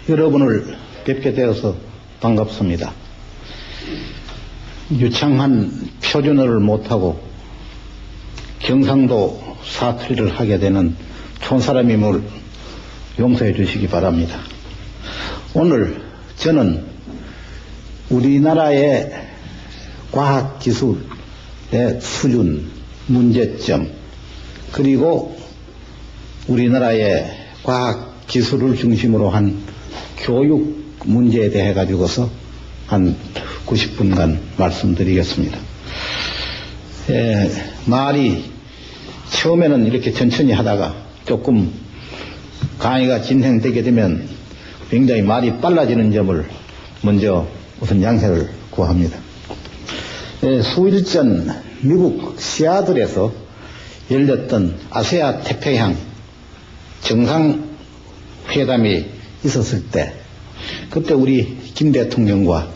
여러분을 뵙게 되어서 반갑습니다. 유창한 표준어를 못하고 경상도 사투리를 하게 되는 촌사람임을 용서해 주시기 바랍니다. 오늘 저는 우리나라의 과학기술의 수준, 문제점, 그리고 우리나라의 과학기술을 중심으로 한 교육 문제에 대해 가지고서 한 90분간 말씀드리겠습니다. 말이 처음에는 이렇게 천천히 하다가 조금 강의가 진행되게 되면 굉장히 말이 빨라지는 점을 먼저 우선 양해를 구합니다. 수일 전 미국 시애틀에서 열렸던 아시아 태평양 정상회담이 있었을 때, 그때 우리 김 대통령과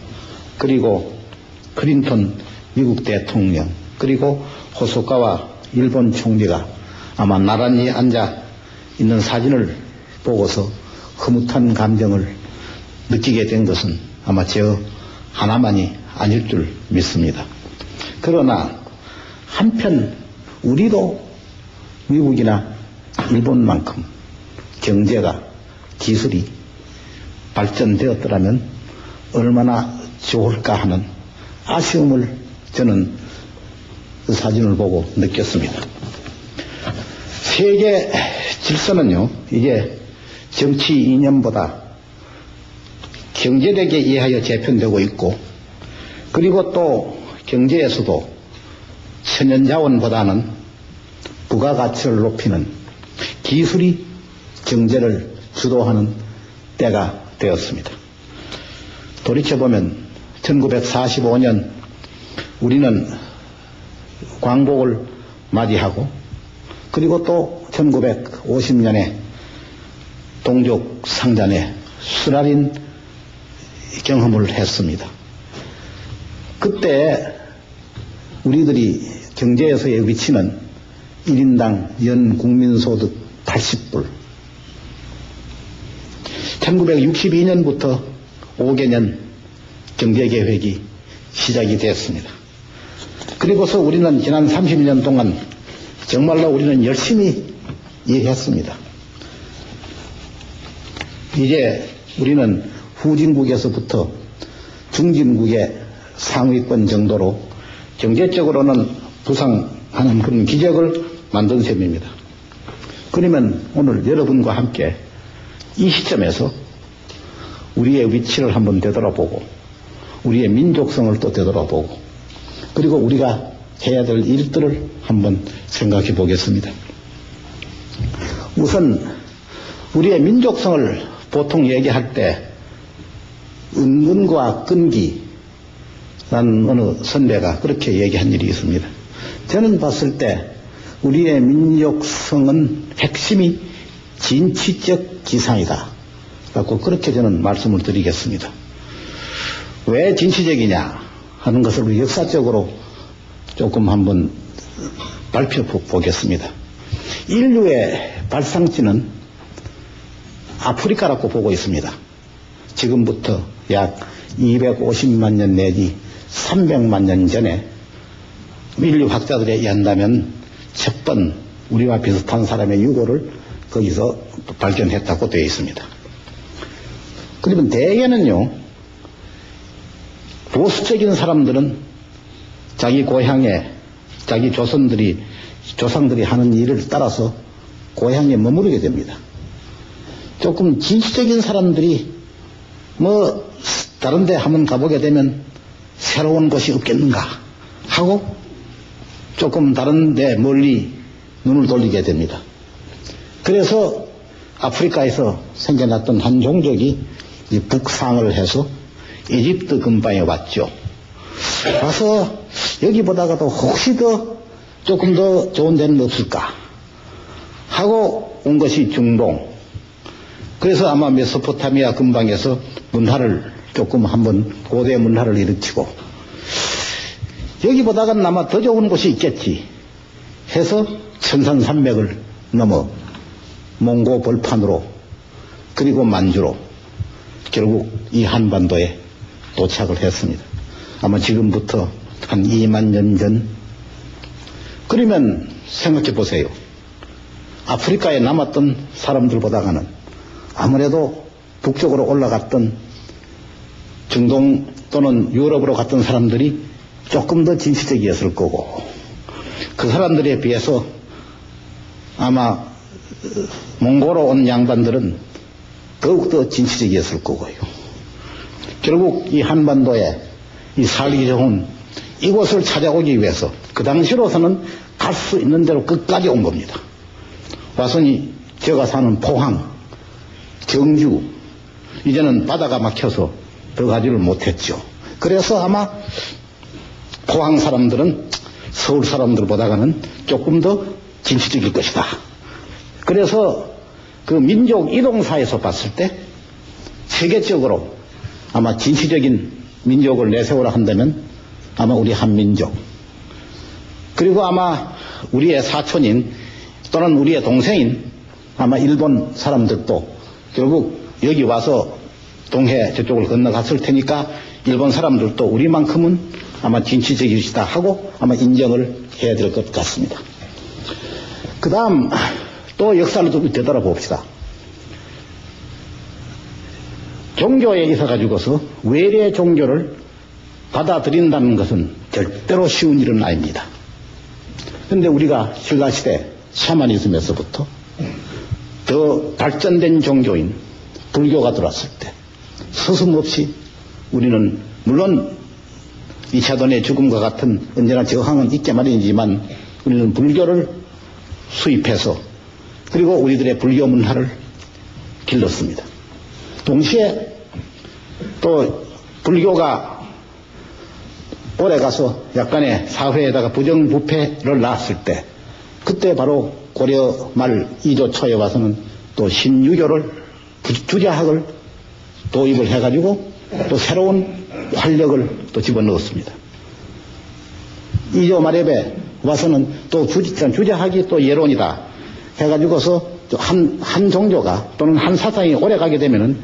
그리고 클린턴 미국 대통령 그리고 호소카와 일본 총리가 아마 나란히 앉아 있는 사진을 보고서 흐뭇한 감정을 느끼게 된 것은 아마 저 하나만이 아닐 줄 믿습니다. 그러나 한편 우리도 미국이나 일본만큼 경제가, 기술이 발전되었더라면 얼마나 좋을까 하는 아쉬움을 저는 그 사진을 보고 느꼈습니다. 세계 질서는요, 이제 정치 이념보다 경제력에 의하여 재편되고 있고, 그리고 또 경제에서도 천연자원보다는 부가가치를 높이는 기술이 경제를 주도하는 때가 되었습니다. 돌이켜보면 1945년 우리는 광복을 맞이하고, 그리고 또 1950년에 동족 상잔의 수랄인 경험을 했습니다. 그때 우리들이 경제에서의 위치는 1인당 연 국민소득 80불, 1962년부터 5개년 경제계획이 시작이 됐습니다. 그리고서 우리는 지난 30년 동안 정말로 우리는 열심히 일했습니다. 이제 우리는 후진국에서부터 중진국의 상위권 정도로 경제적으로는 부상하는 그런 기적을 만든 셈입니다. 그러면 오늘 여러분과 함께 이 시점에서 우리의 위치를 한번 되돌아보고, 우리의 민족성을 또 되돌아보고, 그리고 우리가 해야 될 일들을 한번 생각해 보겠습니다. 우선 우리의 민족성을 보통 얘기할 때 은근과 끈기라는 어느 선배가 그렇게 얘기한 일이 있습니다. 저는 봤을 때 우리의 민족성은 핵심이 진취적 기상이다 라고 그렇게 저는 말씀을 드리겠습니다. 왜 진취적이냐 하는 것을 우리 역사적으로 조금 한번 살펴보겠습니다. 인류의 발상지는 아프리카라고 보고 있습니다. 지금부터 약 250만 년 내지 300만 년 전에 인류 학자들에 의한다면 첫 번 우리와 비슷한 사람의 유골을 거기서 발견했다고 되어 있습니다. 그러면 대개는요, 보수적인 사람들은 자기 고향에 자기 조상들이 하는 일을 따라서 고향에 머무르게 됩니다. 조금 진취적인 사람들이 다른 데 한번 가보게 되면 새로운 곳이 없겠는가 하고 조금 다른 데 멀리 눈을 돌리게 됩니다. 그래서 아프리카에서 생겨났던 한 종족이 북상을 해서 이집트 근방에 왔죠. 와서 여기 보다가도 혹시 조금 더 좋은 데는 없을까 하고 온 것이 중동. 그래서 아마 메소포타미아 근방에서 문화를 조금 한번 고대 문화를 일으키고, 여기 보다가는 아마 더 좋은 곳이 있겠지 해서 천산산맥을 넘어 몽고 벌판으로 그리고 만주로 결국 이 한반도에 도착을 했습니다. 아마 지금부터 한 2만 년 전. 그러면 생각해 보세요. 아프리카에 남았던 사람들보다는 아무래도 북쪽으로 올라갔던 중동 또는 유럽으로 갔던 사람들이 조금 더 진취적이었을 거고, 그 사람들에 비해서 아마 몽고로 온 양반들은 더욱더 진취적이었을 거고요. 결국 이 한반도에 이 살기 좋은 이곳을 찾아오기 위해서 그 당시로서는 갈 수 있는 대로 끝까지 온 겁니다. 와서니 제가 사는 포항, 경주, 이제는 바다가 막혀서 더 가지를 못했죠. 그래서 아마 포항 사람들은 서울 사람들보다는 조금 더 진취적일 것이다. 그래서 그 민족 이동사에서 봤을 때 세계적으로 아마 진취적인 민족을 내세우라 한다면 아마 우리 한민족, 그리고 아마 우리의 사촌인 또는 우리의 동생인 아마 일본 사람들도 결국 여기 와서 동해 저쪽을 건너갔을 테니까 일본 사람들도 우리만큼은 아마 진취적이시다 하고 아마 인정을 해야 될 것 같습니다. 그 다음 또 역사를 좀 되돌아봅시다. 종교에 있어 가지고서 외래 종교를 받아들인다는 것은 절대로 쉬운 일은 아닙니다. 그런데 우리가 신라시대 샤머니즘에서부터 더 발전된 종교인 불교가 들어왔을 때 서슴없이 우리는 물론 이차돈의 죽음과 같은 언제나 저항은 있게 마련이지만 우리는 불교를 수입해서 그리고 우리들의 불교 문화를 길렀습니다. 동시에 또 불교가 오래가서 약간의 사회에다가 부정부패를 낳았을 때 그때 바로 고려 말 2조 초에 와서는 또 신유교를 주자학을 도입을 해가지고 또 새로운 활력을 또 집어넣었습니다. 2조 말에 와서는 또 주자학이 또 예론이다 해가지고서 한 종교가 또는 한 사상이 오래가게 되면은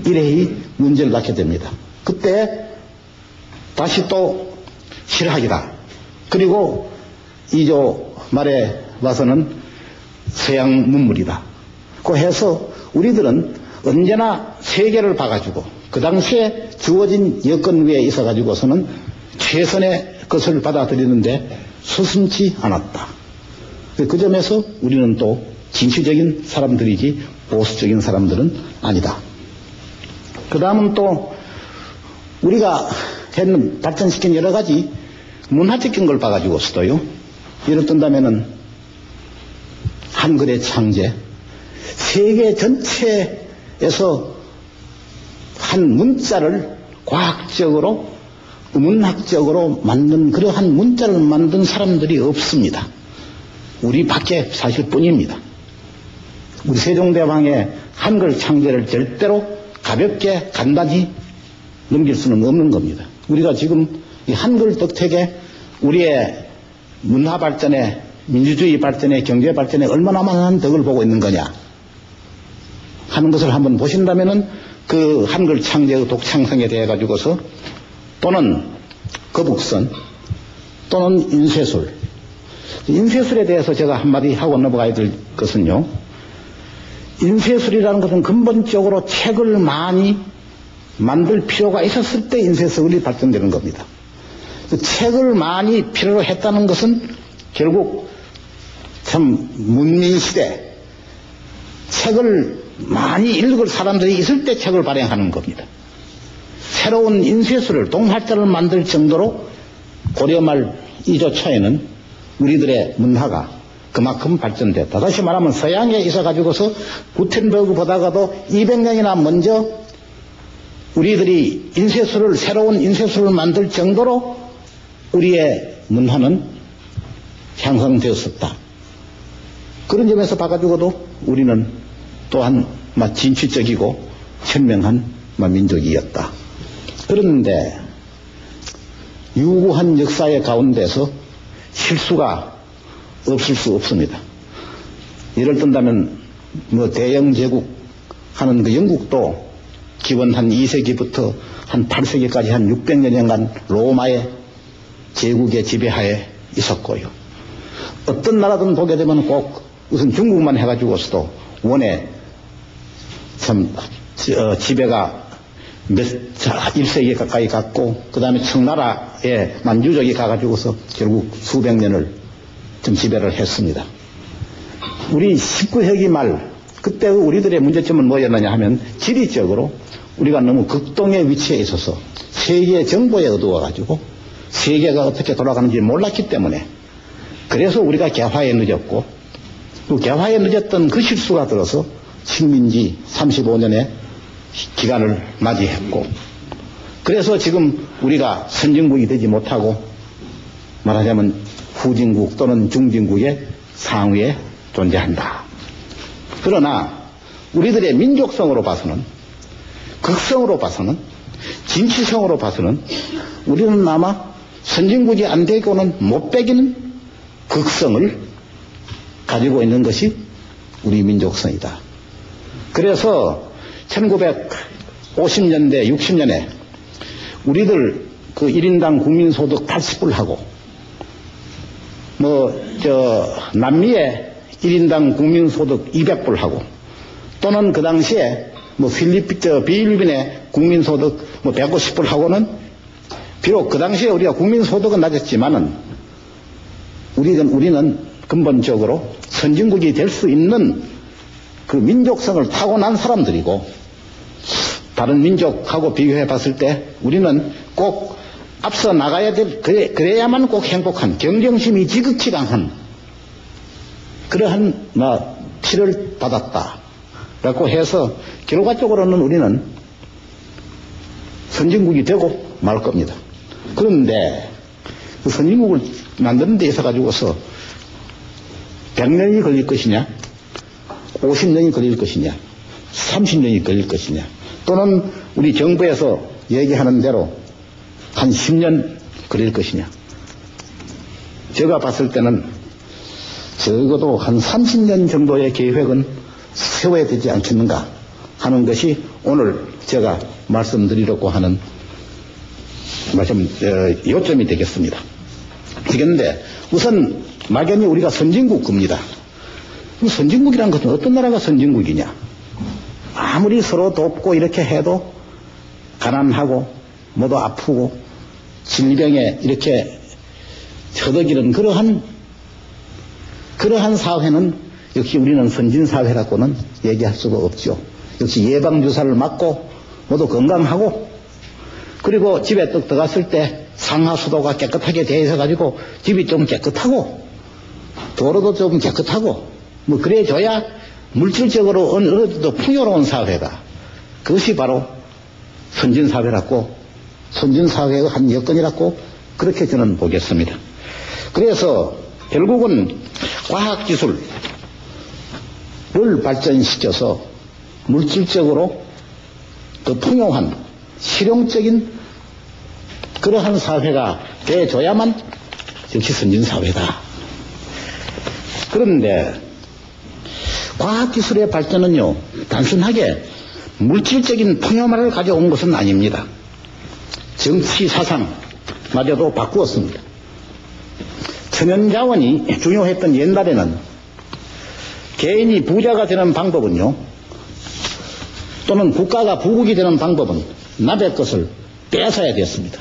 일회의 문제를 낳게 됩니다. 그때 다시 또 실학이다. 그리고 2조 말에 와서는 서양 문물이다. 그 해서 우리들은 언제나 세계를 봐가지고 그 당시에 주어진 여건 위에 있어가지고서는 최선의 것을 받아들이는데 서슴지 않았다. 그 점에서 우리는 또 진취적인 사람들이지 보수적인 사람들은 아니다. 그 다음은 또 우리가 발전시킨 여러 가지 문화적인 걸 봐가지고서도요. 예를 든다면은 한글의 창제, 세계 전체에서 한 문자를 과학적으로 문학적으로 만든 그러한 문자를 만든 사람들이 없습니다. 우리밖에 사실 뿐입니다. 우리 세종대왕의 한글 창제를 절대로 가볍게 간단히 넘길 수는 없는 겁니다. 우리가 지금 이 한글 덕택에 우리의 문화 발전에 민주주의 발전에 경제 발전에 얼마나 많은 덕을 보고 있는 거냐 하는 것을 한번 보신다면은 그 한글 창제의 독창성에 대해 가지고서 또는 거북선 또는 인쇄술, 인쇄술에 대해서 제가 한마디 하고 넘어가야 될 것은요, 인쇄술이라는 것은 근본적으로 책을 많이 만들 필요가 있었을 때 인쇄술이 발전되는 겁니다. 그 책을 많이 필요로 했다는 것은 결국 참 문민시대 책을 많이 읽을 사람들이 있을 때 책을 발행하는 겁니다. 새로운 인쇄술을 동활자를 만들 정도로 고려말 2조 초에는 우리들의 문화가 그만큼 발전됐다. 다시 말하면 서양에 있어가지고서 구텐버그보다가도 200년이나 먼저 우리들이 새로운 인쇄술을 만들 정도로 우리의 문화는 향상되었었다. 그런 점에서 봐가지고도 우리는 또한 진취적이고 현명한 민족이었다. 그런데 유구한 역사의 가운데서 실수가 없을 수 없습니다. 예를 든다면 대영 제국 하는 그 영국도 기원 한 2세기부터 한 8세기까지 한 600여년간 로마의 제국의 지배하에 있었고요. 어떤 나라든 보게 되면 꼭 우선 중국만 해가지고서도 원에 참 지배가 1세기 가까이 갔고, 그 다음에 청나라에 만주족이 가가지고서 결국 수백 년을 좀 지배를 했습니다. 우리 19세기 말, 그때 우리들의 문제점은 뭐였느냐 하면 지리적으로 우리가 너무 극동의 위치에 있어서 세계 정보에 어두워가지고 세계가 어떻게 돌아가는지 몰랐기 때문에, 그래서 우리가 개화에 늦었고, 또 개화에 늦었던 그 실수가 들어서 식민지 35년의 기간을 맞이했고, 그래서 지금 우리가 선진국이 되지 못하고 말하자면 후진국 또는 중진국의 상위에 존재한다. 그러나 우리들의 민족성으로 봐서는, 극성으로 봐서는, 진취성으로 봐서는 우리는 아마 선진국이 안 되고는 못 빼기는 극성을 가지고 있는 것이 우리 민족성이다. 그래서 1950년대, 60년에 우리들 그 1인당 국민소득 80불 하고, 남미에 1인당 국민소득 200불 하고, 또는 그 당시에 필리핀의 국민소득 150불 하고는, 비록 그 당시에 우리가 국민소득은 낮았지만은, 우리는 근본적으로 선진국이 될 수 있는 그 민족성을 타고난 사람들이고, 다른 민족하고 비교해 봤을 때 우리는 꼭 앞서 나가야 될, 그래야만 꼭 행복한, 경쟁심이 지극히 강한 그러한 피를 받았다 라고 해서 결과적으로는 우리는 선진국이 되고 말 겁니다. 그런데 그 선진국을 만드는 데 있어 가지고서 100년이 걸릴 것이냐, 50년이 걸릴 것이냐, 30년이 걸릴 것이냐, 또는 우리 정부에서 얘기하는 대로 한 10년 걸릴 것이냐. 제가 봤을 때는 적어도 한 30년 정도의 계획은 세워야 되지 않겠는가 하는 것이 오늘 제가 말씀드리려고 하는 요점이 되겠습니다. 그런데 우선 막연히 우리가 선진국 겁니다. 선진국이란 것은 어떤 나라가 선진국이냐? 아무리 서로 돕고 이렇게 해도 가난하고 모두 아프고 질병에 이렇게 처덕이는 그러한 사회는 역시 우리는 선진사회라고는 얘기할 수가 없죠. 역시 예방주사를 맞고 모두 건강하고, 그리고 집에 떡 들어갔을 때 상하수도가 깨끗하게 되어 있어 가지고 집이 좀 깨끗하고 도로도 좀 깨끗하고 그래줘야 물질적으로 어느 정도 풍요로운 사회다. 그것이 바로 선진사회라고, 선진사회의 한 여건이라고 그렇게 저는 보겠습니다. 그래서 결국은 과학기술을 발전시켜서 물질적으로 더 풍요한 실용적인 그러한 사회가 돼줘야만 역시 선진사회다. 그런데 과학기술의 발전은요, 단순하게 물질적인 풍요만을 가져온 것은 아닙니다. 정치 사상마저도 바꾸었습니다. 천연자원이 중요했던 옛날에는 개인이 부자가 되는 방법은요, 또는 국가가 부국이 되는 방법은 남의 것을 뺏어야 되었습니다.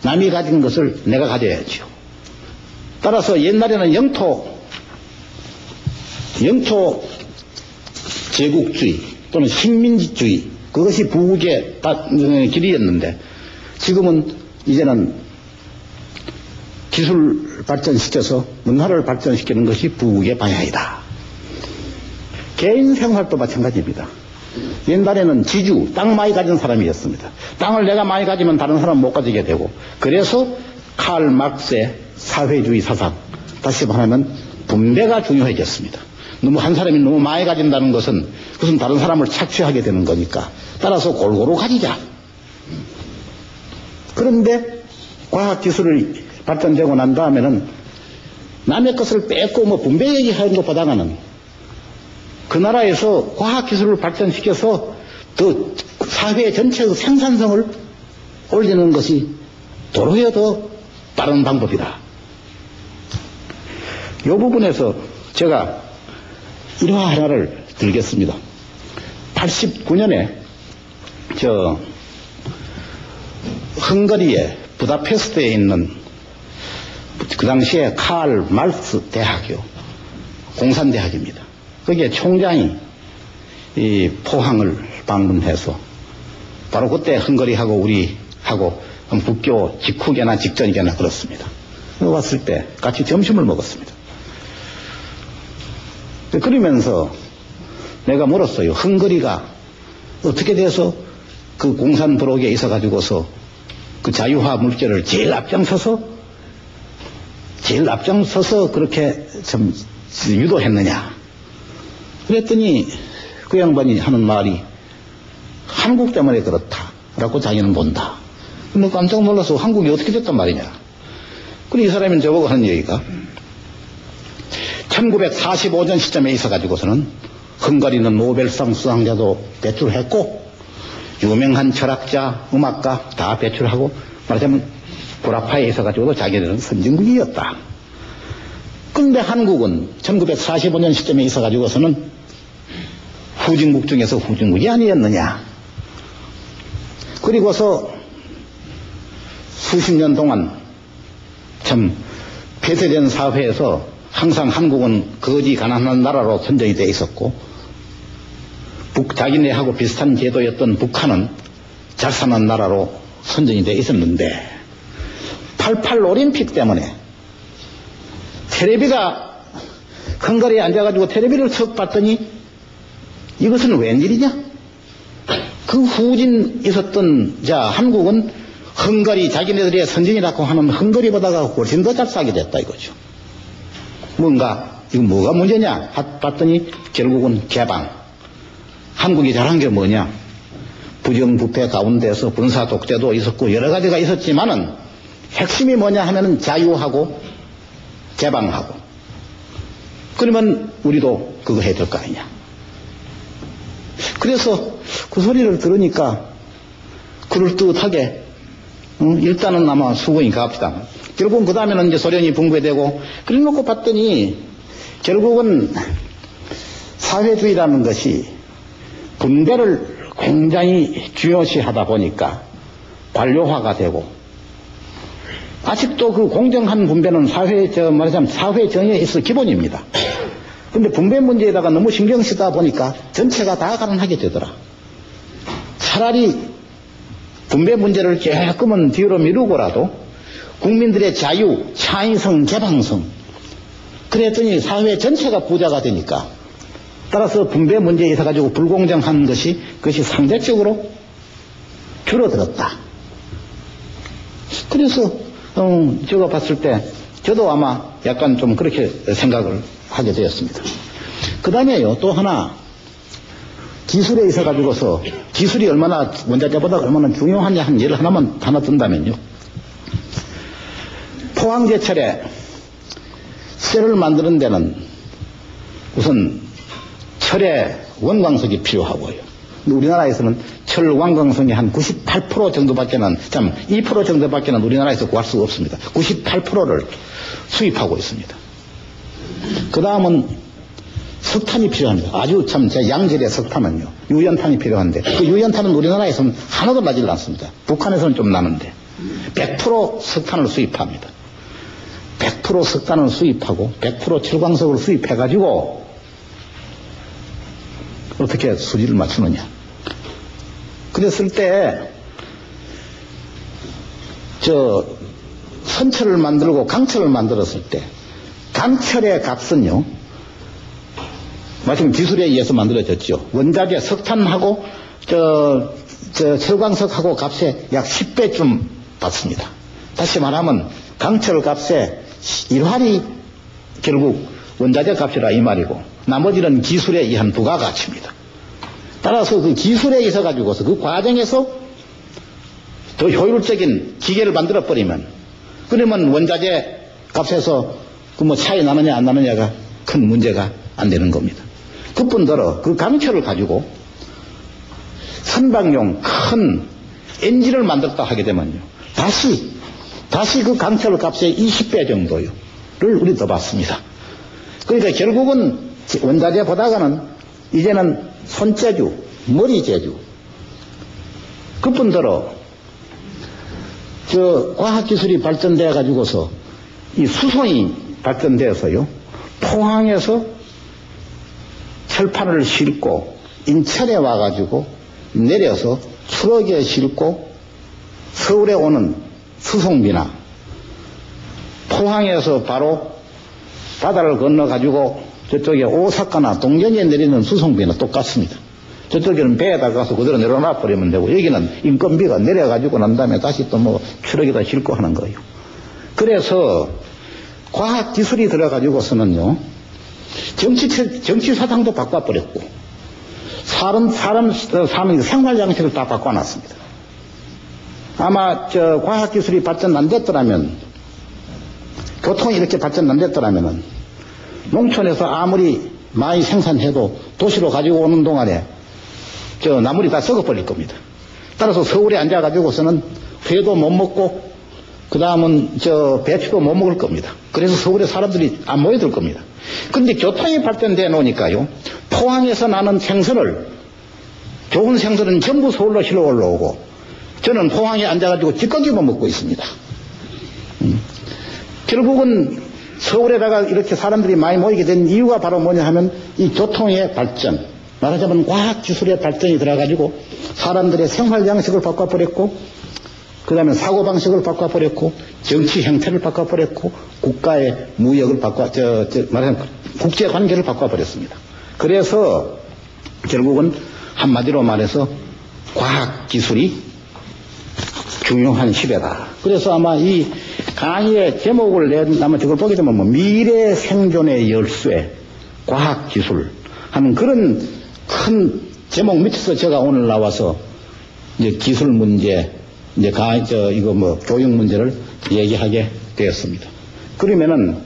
남이 가진 것을 내가 가져야지요. 따라서 옛날에는 영토 제국주의 또는 식민지주의, 그것이 부국의 길이었는데, 지금은 이제는 기술 발전시켜서 문화를 발전시키는 것이 부국의 방향이다. 개인 생활도 마찬가지입니다. 옛날에는 지주, 땅 많이 가진 사람이었습니다. 땅을 내가 많이 가지면 다른 사람 못 가지게 되고, 그래서 칼 막스의 사회주의 사상, 다시 말하면 분배가 중요해졌습니다. 한 사람이 너무 많이 가진다는 것은 그것은 다른 사람을 착취하게 되는 거니까, 따라서 골고루 가지자. 그런데 과학기술이 발전되고 난 다음에는 남의 것을 뺏고 분배 얘기하는 것보다는 그 나라에서 과학기술을 발전시켜서 더 사회 전체의 생산성을 올리는 것이 도로에 더 빠른 방법이다. 이 부분에서 제가 일화 하나를 들겠습니다. 89년에 헝가리의 부다페스트에 있는 그 당시에 칼 말스 대학이요. 공산대학입니다. 거기에 총장이 이 포항을 방문해서 바로 그때 헝가리하고 우리하고 국교 직후게나 직전이게나 그렇습니다. 왔을 때 같이 점심을 먹었습니다. 그러면서 내가 물었어요. 헝가리가 어떻게 돼서 그 공산 부록에 있어가지고서 그 자유화 물결을 제일 앞장서서 그렇게 좀 유도했느냐. 그랬더니 그 양반이 하는 말이 한국 때문에 그렇다라고 자기는 본다. 근데 깜짝 놀라서 한국이 어떻게 됐단 말이냐. 그리고 이 사람은 저보고 하는 얘기가 1945년 시점에 있어가지고서는 헝가리는 노벨상 수상자도 배출했고 유명한 철학자, 음악가 다 배출하고 말하자면 구라파에 있어가지고도 자기들은 선진국이었다. 그런데 한국은 1945년 시점에 있어가지고서는 후진국 중에서 후진국이 아니었느냐. 그리고서 수십 년 동안 참 폐쇄된 사회에서 항상 한국은 거지 가난한 나라로 선정이 돼 있었고 자기네하고 비슷한 제도였던 북한은 잘 사는 나라로 선정이 돼 있었는데 88 올림픽 때문에 텔레비가 헝가리에 앉아가지고 텔레비를 척 봤더니 이것은 웬일이냐? 그 후진 있었던 한국은 헝가리 자기네들의 선진이라고 하는 헝가리보다가 훨씬 더 잘 싸게 됐다 이거죠. 뭔가 이거 뭐가 문제냐 봤더니 결국은 개방. 한국이 잘한 게 뭐냐? 부정부패 가운데서 군사 독재도 있었고 여러 가지가 있었지만은 핵심이 뭐냐 하면은 자유하고 개방하고. 그러면 우리도 그거 해야 될 거 아니냐. 그래서 그 소리를 들으니까 그럴듯하게 일단은 아마 수긍이 갑시다. 결국은 그 다음에는 이제 소련이 붕괴되고 그래 놓고 봤더니 결국은 사회주의라는 것이 분배를 굉장히 중요시 하다 보니까 관료화가 되고 아직도 그 공정한 분배는 말하자면 사회 정의에 있어 기본입니다. 근데 분배 문제에다가 너무 신경 쓰다 보니까 전체가 다 가난하게 되더라. 차라리 분배 문제를 조금은 뒤로 미루고라도 국민들의 자유, 창의성, 개방성 그랬더니 사회 전체가 부자가 되니까 따라서 분배 문제에 있어 가지고 불공정한 그것이 상대적으로 줄어들었다. 그래서 제가 봤을 때 저도 아마 약간 좀 그렇게 생각을 하게 되었습니다. 그 다음에요 또 하나 기술에 있어 가지고서 기술이 얼마나 원자재보다 얼마나 중요하냐 한 예를 하나 든다면요. 포항제철에 쇠를 만드는 데는 우선 철의 원광석이 필요하고요. 우리나라에서는 철 원광석이 한 98% 정도밖에는 2% 정도밖에는 우리나라에서 구할 수가 없습니다. 98%를 수입하고 있습니다. 그 다음은 석탄이 필요합니다. 아주 제 양질의 석탄은요. 유연탄이 필요한데 그 유연탄은 우리나라에서는 하나도 나질 않습니다. 북한에서는 좀 나는데 100% 석탄을 수입합니다. 100% 석탄을 수입하고 100% 철광석을 수입해가지고 어떻게 수지를 맞추느냐. 그랬을 때 선철을 만들고 강철을 만들었을 때 강철의 값은요 마침 기술에 의해서 만들어졌죠. 원자재 석탄하고 철광석하고 값에 약 10배쯤 받습니다. 다시 말하면 강철 값에 1할이 결국 원자재 값이라 이 말이고 나머지는 기술에 의한 부가가치입니다. 따라서 그 기술에 있어 가지고서 그 과정에서 더 효율적인 기계를 만들어 버리면 그러면 원자재 값에서 그 차이 나느냐 안 나느냐가 큰 문제가 안 되는 겁니다. 그뿐더러 그 강철을 가지고 선박용 큰 엔진을 만들었다 하게 되면요. 다시 그 강철 값의 20배 정도를 우리 더 받습니다. 그러니까 결국은 원자재보다가는 이제는 손재주, 머리재주, 그뿐더러 과학기술이 발전되어 가지고서 이 수송이 발전되어서요. 포항에서 철판을 싣고 인천에 와가지고 내려서 트럭에 싣고 서울에 오는 수송비나 포항에서 바로 바다를 건너가지고 저쪽에 오사카나 동경에 내리는 수송비는 똑같습니다. 저쪽에는 배에다 가서 그대로 내려놔 버리면 되고 여기는 인건비가 내려가지고 난 다음에 다시 또 뭐 트럭에다 싣고 하는 거예요. 그래서 과학기술이 들어가지고서는요, 정치 사상도 바꿔버렸고, 사람 생활양식을 다 바꿔놨습니다. 아마 과학기술이 발전 안 됐더라면, 교통이 이렇게 발전 안 됐더라면은, 농촌에서 아무리 많이 생산해도 도시로 가지고 오는 동안에 나물이 다 썩어버릴 겁니다. 따라서 서울에 앉아가지고서는 회도 못 먹고, 그 다음은 배추도 못 먹을 겁니다. 그래서 서울에 사람들이 안 모여들 겁니다. 그런데 교통이 발전돼 놓으니까요, 포항에서 나는 생선을, 좋은 생선은 전부 서울로 실어 올라오고, 저는 포항에 앉아가지고 찌꺼기만 먹고 있습니다. 결국은 서울에다가 이렇게 사람들이 많이 모이게 된 이유가 바로 뭐냐 하면 이 교통의 발전, 말하자면 과학기술의 발전이 들어가지고 사람들의 생활 양식을 바꿔버렸고, 그 다음에 사고방식을 바꿔버렸고, 정치 형태를 바꿔버렸고, 국가의 무역을 말하자면 국제관계를 바꿔버렸습니다. 그래서 결국은 한마디로 말해서 과학기술이 중요한 시대다. 그래서 아마 이 강의의 제목을 아마 저걸 보게 되면 뭐 미래 생존의 열쇠, 과학기술 하는 그런 큰 제목 밑에서 제가 오늘 나와서 이제 기술 문제, 이제 이거 뭐 교육 문제를 얘기하게 되었습니다. 그러면은,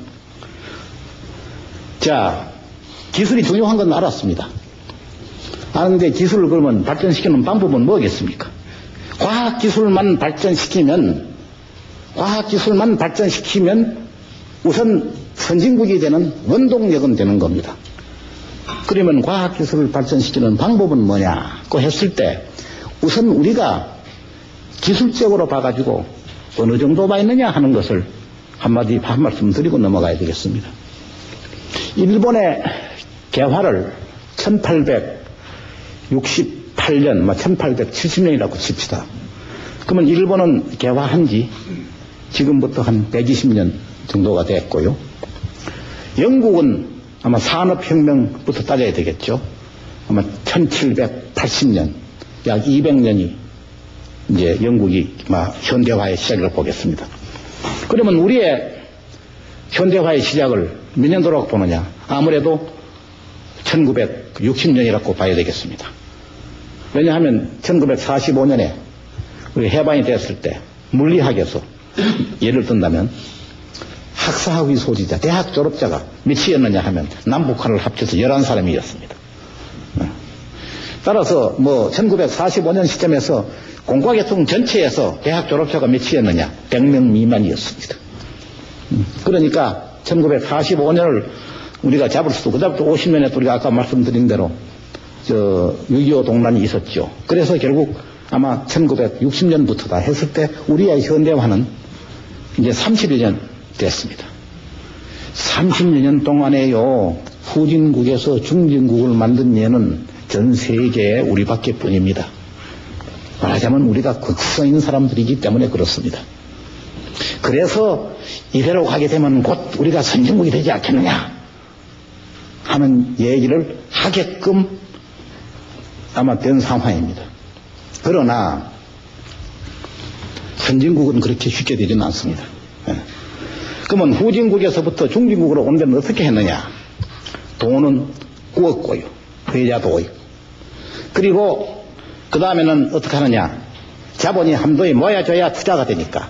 기술이 중요한 건 알았습니다. 아는데 기술을 그러면 발전시키는 방법은 뭐겠습니까? 과학기술만 발전시키면 우선 선진국이 되는 원동력은 되는 겁니다. 그러면 과학기술을 발전시키는 방법은 뭐냐고 했을 때 우선 우리가 기술적으로 봐가지고 어느 정도가 있느냐 하는 것을 한 말씀 드리고 넘어가야 되겠습니다. 일본의 개화를 1868년, 1870년이라고 칩시다. 그러면 일본은 개화한 지 지금부터 한 120년 정도가 됐고요. 영국은 아마 산업혁명부터 따져야 되겠죠. 아마 1780년, 약 200년이 이제 영국이 현대화의 시작을 보겠습니다. 그러면 우리의 현대화의 시작을 몇 년도라고 보느냐? 아무래도 1960년이라고 봐야 되겠습니다. 왜냐하면 1945년에 우리 해방이 됐을 때 물리학에서 예를 든다면 학사학위 소지자, 대학 졸업자가 몇이었느냐 하면 남북한을 합쳐서 11사람이었습니다. 따라서 1945년 시점에서 공과계통 전체에서 대학 졸업자가 몇이었느냐? 100명 미만이었습니다. 그러니까 1945년을 우리가 잡을 수도, 그다음부터 50년에 우리가 아까 말씀드린 대로 6.25 동란이 있었죠. 그래서 결국 아마 1960년부터다 했을 때 우리의 현대화는 이제 30여 년 됐습니다. 30여 년 동안에요, 후진국에서 중진국을 만든 예는 전 세계에 우리밖에 뿐입니다. 말하자면 우리가 극성인 사람들이기 때문에 그렇습니다. 그래서 이대로 가게 되면 곧 우리가 선진국이 되지 않겠느냐 하는 얘기를 하게끔 아마 된 상황입니다. 그러나 선진국은 그렇게 쉽게 되지는 않습니다. 그러면 후진국에서부터 중진국으로 온 데는 어떻게 했느냐? 돈은 구었고요. 회자도 있고. 그리고 그 다음에는 어떻게 하느냐? 자본이 함도에 모여져야 투자가 되니까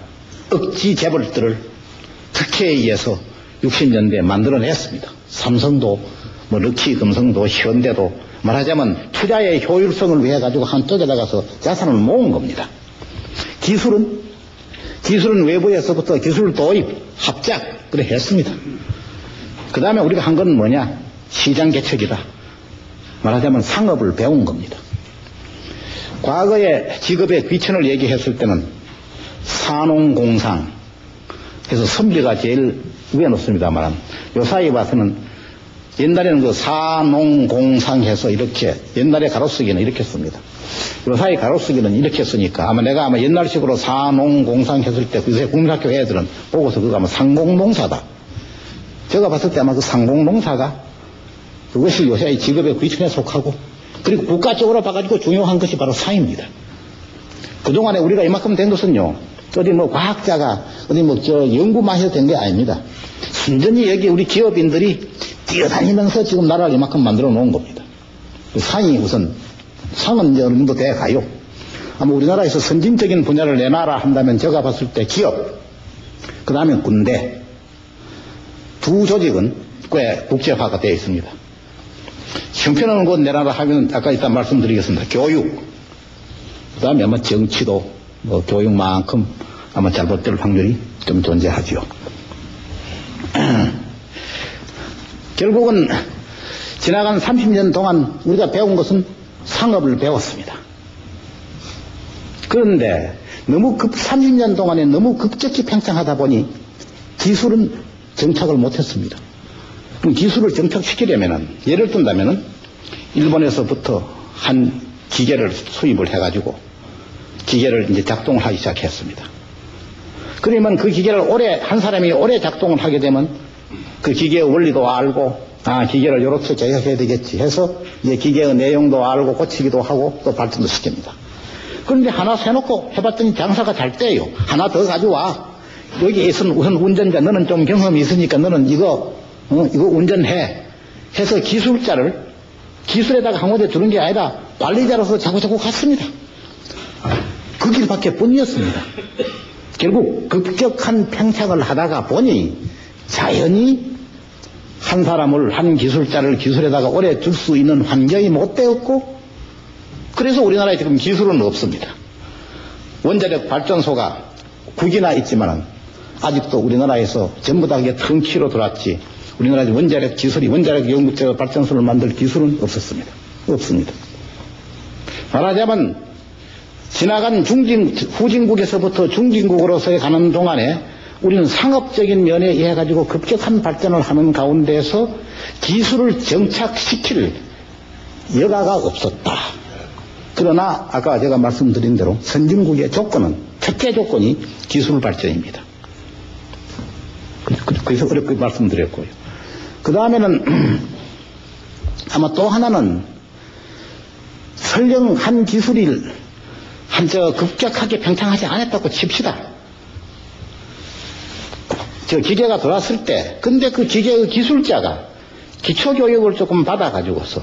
억지 재벌들을 특혜에 의해서 60년대에 만들어냈습니다. 삼성도 럭키 금성도 현대도 말하자면 투자의 효율성을 위해 가지고 한쪽에다가서 자산을 모은 겁니다. 기술은 외부에서부터 기술 도입, 합작, 그래 했습니다. 그 다음에 우리가 한 건 뭐냐? 시장 개척이다. 말하자면 상업을 배운 겁니다. 과거에 직업의 귀천을 얘기했을 때는 산농공상, 그래서 선비가 제일 위에 놓습니다만, 요 사이에 봐서는 옛날에는 그 산농공상 해서 이렇게, 옛날에 가로쓰기는 이렇게 씁니다. 요 사이 가로쓰기는 이렇게 쓰니까 내가 옛날식으로 산농공상 했을 때 요새 국민학교 애들은 보고서 그거 상공농사다. 제가 봤을 때 아마 그 상공농사가 그것이 요새 직업의 귀천에 속하고, 그리고 국가적으로 봐가지고 중요한 것이 바로 사입니다. 그동안에 우리가 이만큼 된 것은요, 어디 과학자가 어디 연구만 해서 된 게 아닙니다. 순전히 여기 우리 기업인들이 뛰어다니면서 지금 나라를 이만큼 만들어 놓은 겁니다. 상이 우선, 상은 이제 어느 정도 돼 가요. 아마 우리나라에서 선진적인 분야를 내놔라 한다면 제가 봤을 때 기업, 그 다음에 군대, 두 조직은 꽤 국제화가 되어 있습니다. 형편없는 곳 내놔라 하면 아까 일단 말씀드리겠습니다. 교육, 그 다음에 아마 정치도 교육만큼 아마 잘못될 확률이 좀 존재하죠. 결국은 지나간 30년 동안 우리가 배운 것은 상업을 배웠습니다. 그런데 30년 동안에 너무 급격히 팽창하다 보니 기술은 정착을 못했습니다. 그럼 기술을 정착시키려면은, 예를 든다면은 일본에서부터 한 기계를 수입을 해가지고 기계를 이제 작동을 하기 시작했습니다. 그러면 그 기계를 한 사람이 오래 작동을 하게 되면 그 기계의 원리도 알고, 기계를 이렇게 제작해야 되겠지 해서 이제 기계의 내용도 알고 고치기도 하고 또 발전도 시킵니다. 그런데 하나 세놓고 해봤더니 장사가 잘 돼요. 하나 더 가져와. 여기 우선 운전자, 너는 좀 경험이 있으니까 너는 이거 운전해. 해서 기술자를 기술에다가 한곳에 두는 게 아니라 관리자로서 자꾸자꾸 갔습니다. 그 길밖에 뿐이었습니다. 결국 급격한 팽창을 하다가 보니 자연히 한 기술자를 기술에다가 오래 둘 수 있는 환경이 못 되었고, 그래서 우리나라에 지금 기술은 없습니다. 원자력 발전소가 9기나 있지만은 아직도 우리나라에서 전부 다 그게 턴키로 들어왔지, 우리나라에 원자력 기술이, 원자력 연구 발전소를 만들 기술은 없습니다. 말하자면 지나간 후진국에서부터 중진국으로서의 가는 동안에 우리는 상업적인 면에 의해 가지고 급격한 발전을 하는 가운데서 기술을 정착시킬 여가가 없었다. 그러나 아까 제가 말씀드린 대로 선진국의 첫째 조건이 기술 발전입니다. 그래서 어렵게 말씀드렸고요. 그 다음에는 아마 또 하나는 설령 한 기술이 급격하게 팽창하지 않았다고 칩시다. 기계가 들어왔을 때, 근데 그 기계의 기술자가 기초교육을 조금 받아가지고서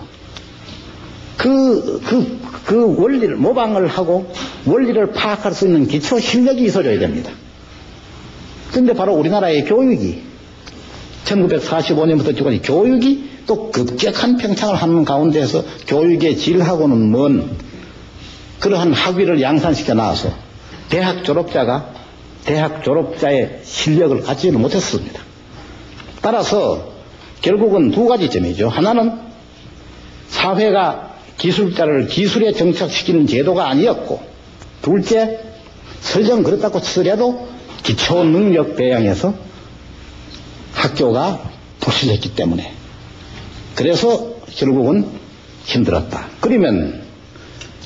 그 원리를 모방을 하고 원리를 파악할 수 있는 기초 실력이 있어줘야 됩니다. 근데 바로 우리나라의 교육이 1945년부터 지금까지 교육이 또 급격한 팽창을 하는 가운데서 교육의 질하고는 먼 그러한 학위를 양산시켜 놔서 대학 졸업자의 실력을 갖지는 못했습니다. 따라서 결국은 두 가지 점이죠. 하나는 사회가 기술자를 기술에 정착시키는 제도가 아니었고, 둘째, 설령 그렇다고 치더라도 기초 능력 배양에서 학교가 부실했기 때문에, 그래서 결국은 힘들었다. 그러면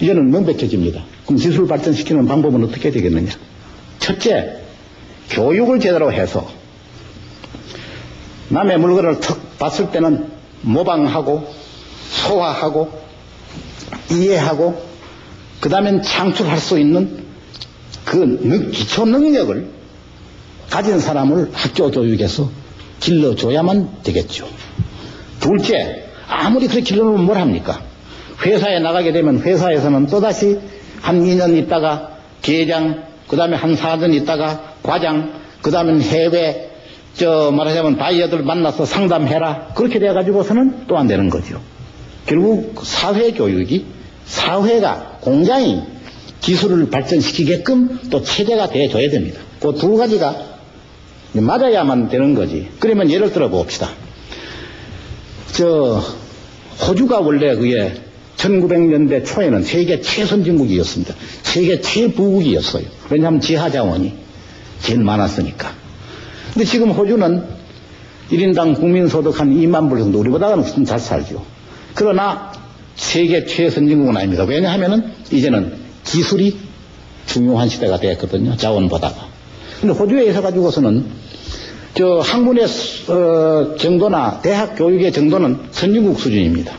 이제는 명백해집니다. 그럼 기술 발전시키는 방법은 어떻게 되겠느냐? 첫째, 교육을 제대로 해서 남의 물건을 턱 봤을 때는 모방하고 소화하고 이해하고 그 다음엔 창출할 수 있는 그 기초 능력을 가진 사람을 학교 교육에서 길러줘야만 되겠죠. 둘째, 아무리 그렇게 길러놓으면 뭘 합니까? 회사에 나가게 되면 회사에서는 또다시 한 2년 있다가 계장, 그 다음에 한 4년 있다가 과장, 그 다음엔 해외, 말하자면 바이어들 만나서 상담해라. 그렇게 돼가지고서는 또 안 되는 거죠. 결국 사회교육이 사회가 공장이 기술을 발전시키게끔 또 체제가 돼줘야 됩니다. 그 두 가지가 맞아야만 되는 거지. 그러면 예를 들어 봅시다. 호주가 원래 그게 1900년대 초에는 세계 최선진국이었습니다. 세계 최부국이었어요. 왜냐하면 지하자원이 제일 많았으니까. 근데 지금 호주는 1인당 국민소득 한 2만 불 정도, 우리보다는 훨씬 잘 살죠. 그러나 세계 최선진국은 아닙니다. 왜냐하면은 이제는 기술이 중요한 시대가 되었거든요. 자원보다가. 근데 호주에 있어 가지고서는 학문의 정도나 대학 교육의 정도는 선진국 수준입니다.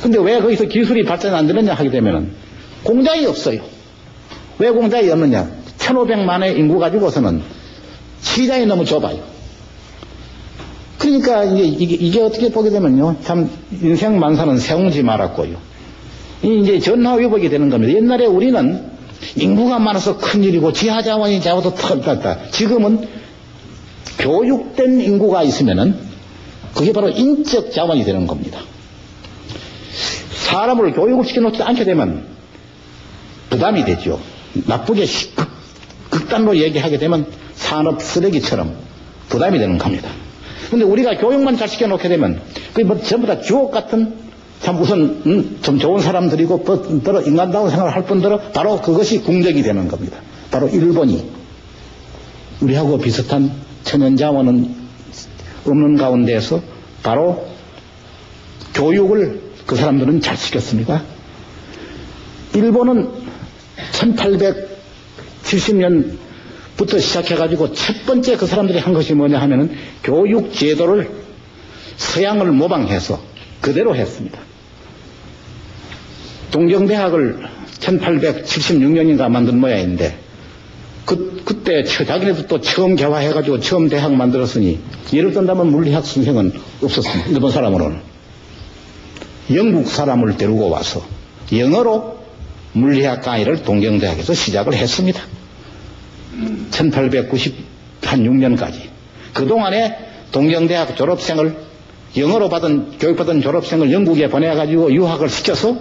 근데 왜 거기서 기술이 발전 안 되느냐 하게 되면은 공장이 없어요. 왜 공장이 없느냐? 1500만의 인구 가지고서는 시장이 너무 좁아요. 그러니까 이게 어떻게 보게 되면요. 참 인생 만사는 세웅지 말았고요. 이제 전화위복이 되는 겁니다. 옛날에 우리는 인구가 많아서 큰일이고 지하자원이 잡아도 털렸다. 지금은 교육된 인구가 있으면은 그게 바로 인적 자원이 되는 겁니다. 사람을 교육을 시켜놓지 않게 되면 부담이 되죠. 나쁘게 극단로 얘기하게 되면 산업 쓰레기처럼 부담이 되는 겁니다. 근데 우리가 교육만 잘 시켜놓게 되면 그게 뭐 전부 다 주옥 같은 참 우선 좀 좋은 사람들이고 인간다운 생활을 할 뿐더러 바로 그것이 궁정이 되는 겁니다. 바로 일본이 우리하고 비슷한 천연자원은 없는 가운데에서 바로 교육을 그 사람들은 잘 시켰습니다. 일본은 1870년부터 시작해가지고 첫 번째 그 사람들이 한 것이 뭐냐 하면은 교육 제도를 서양을 모방해서 그대로 했습니다. 동경대학을 1876년인가 만든 모양인데 그때 자기네도 또 처음 개화해가지고 처음 대학 만들었으니 예를 든다면 물리학 선생은 없었습니다. 일본 사람으로는. 영국 사람을 데리고 와서 영어로 물리학 강의를 동경대학에서 시작을 했습니다. 1896년까지. 그동안에 동경대학 졸업생을 영어로 교육받은 졸업생을 영국에 보내가지고 유학을 시켜서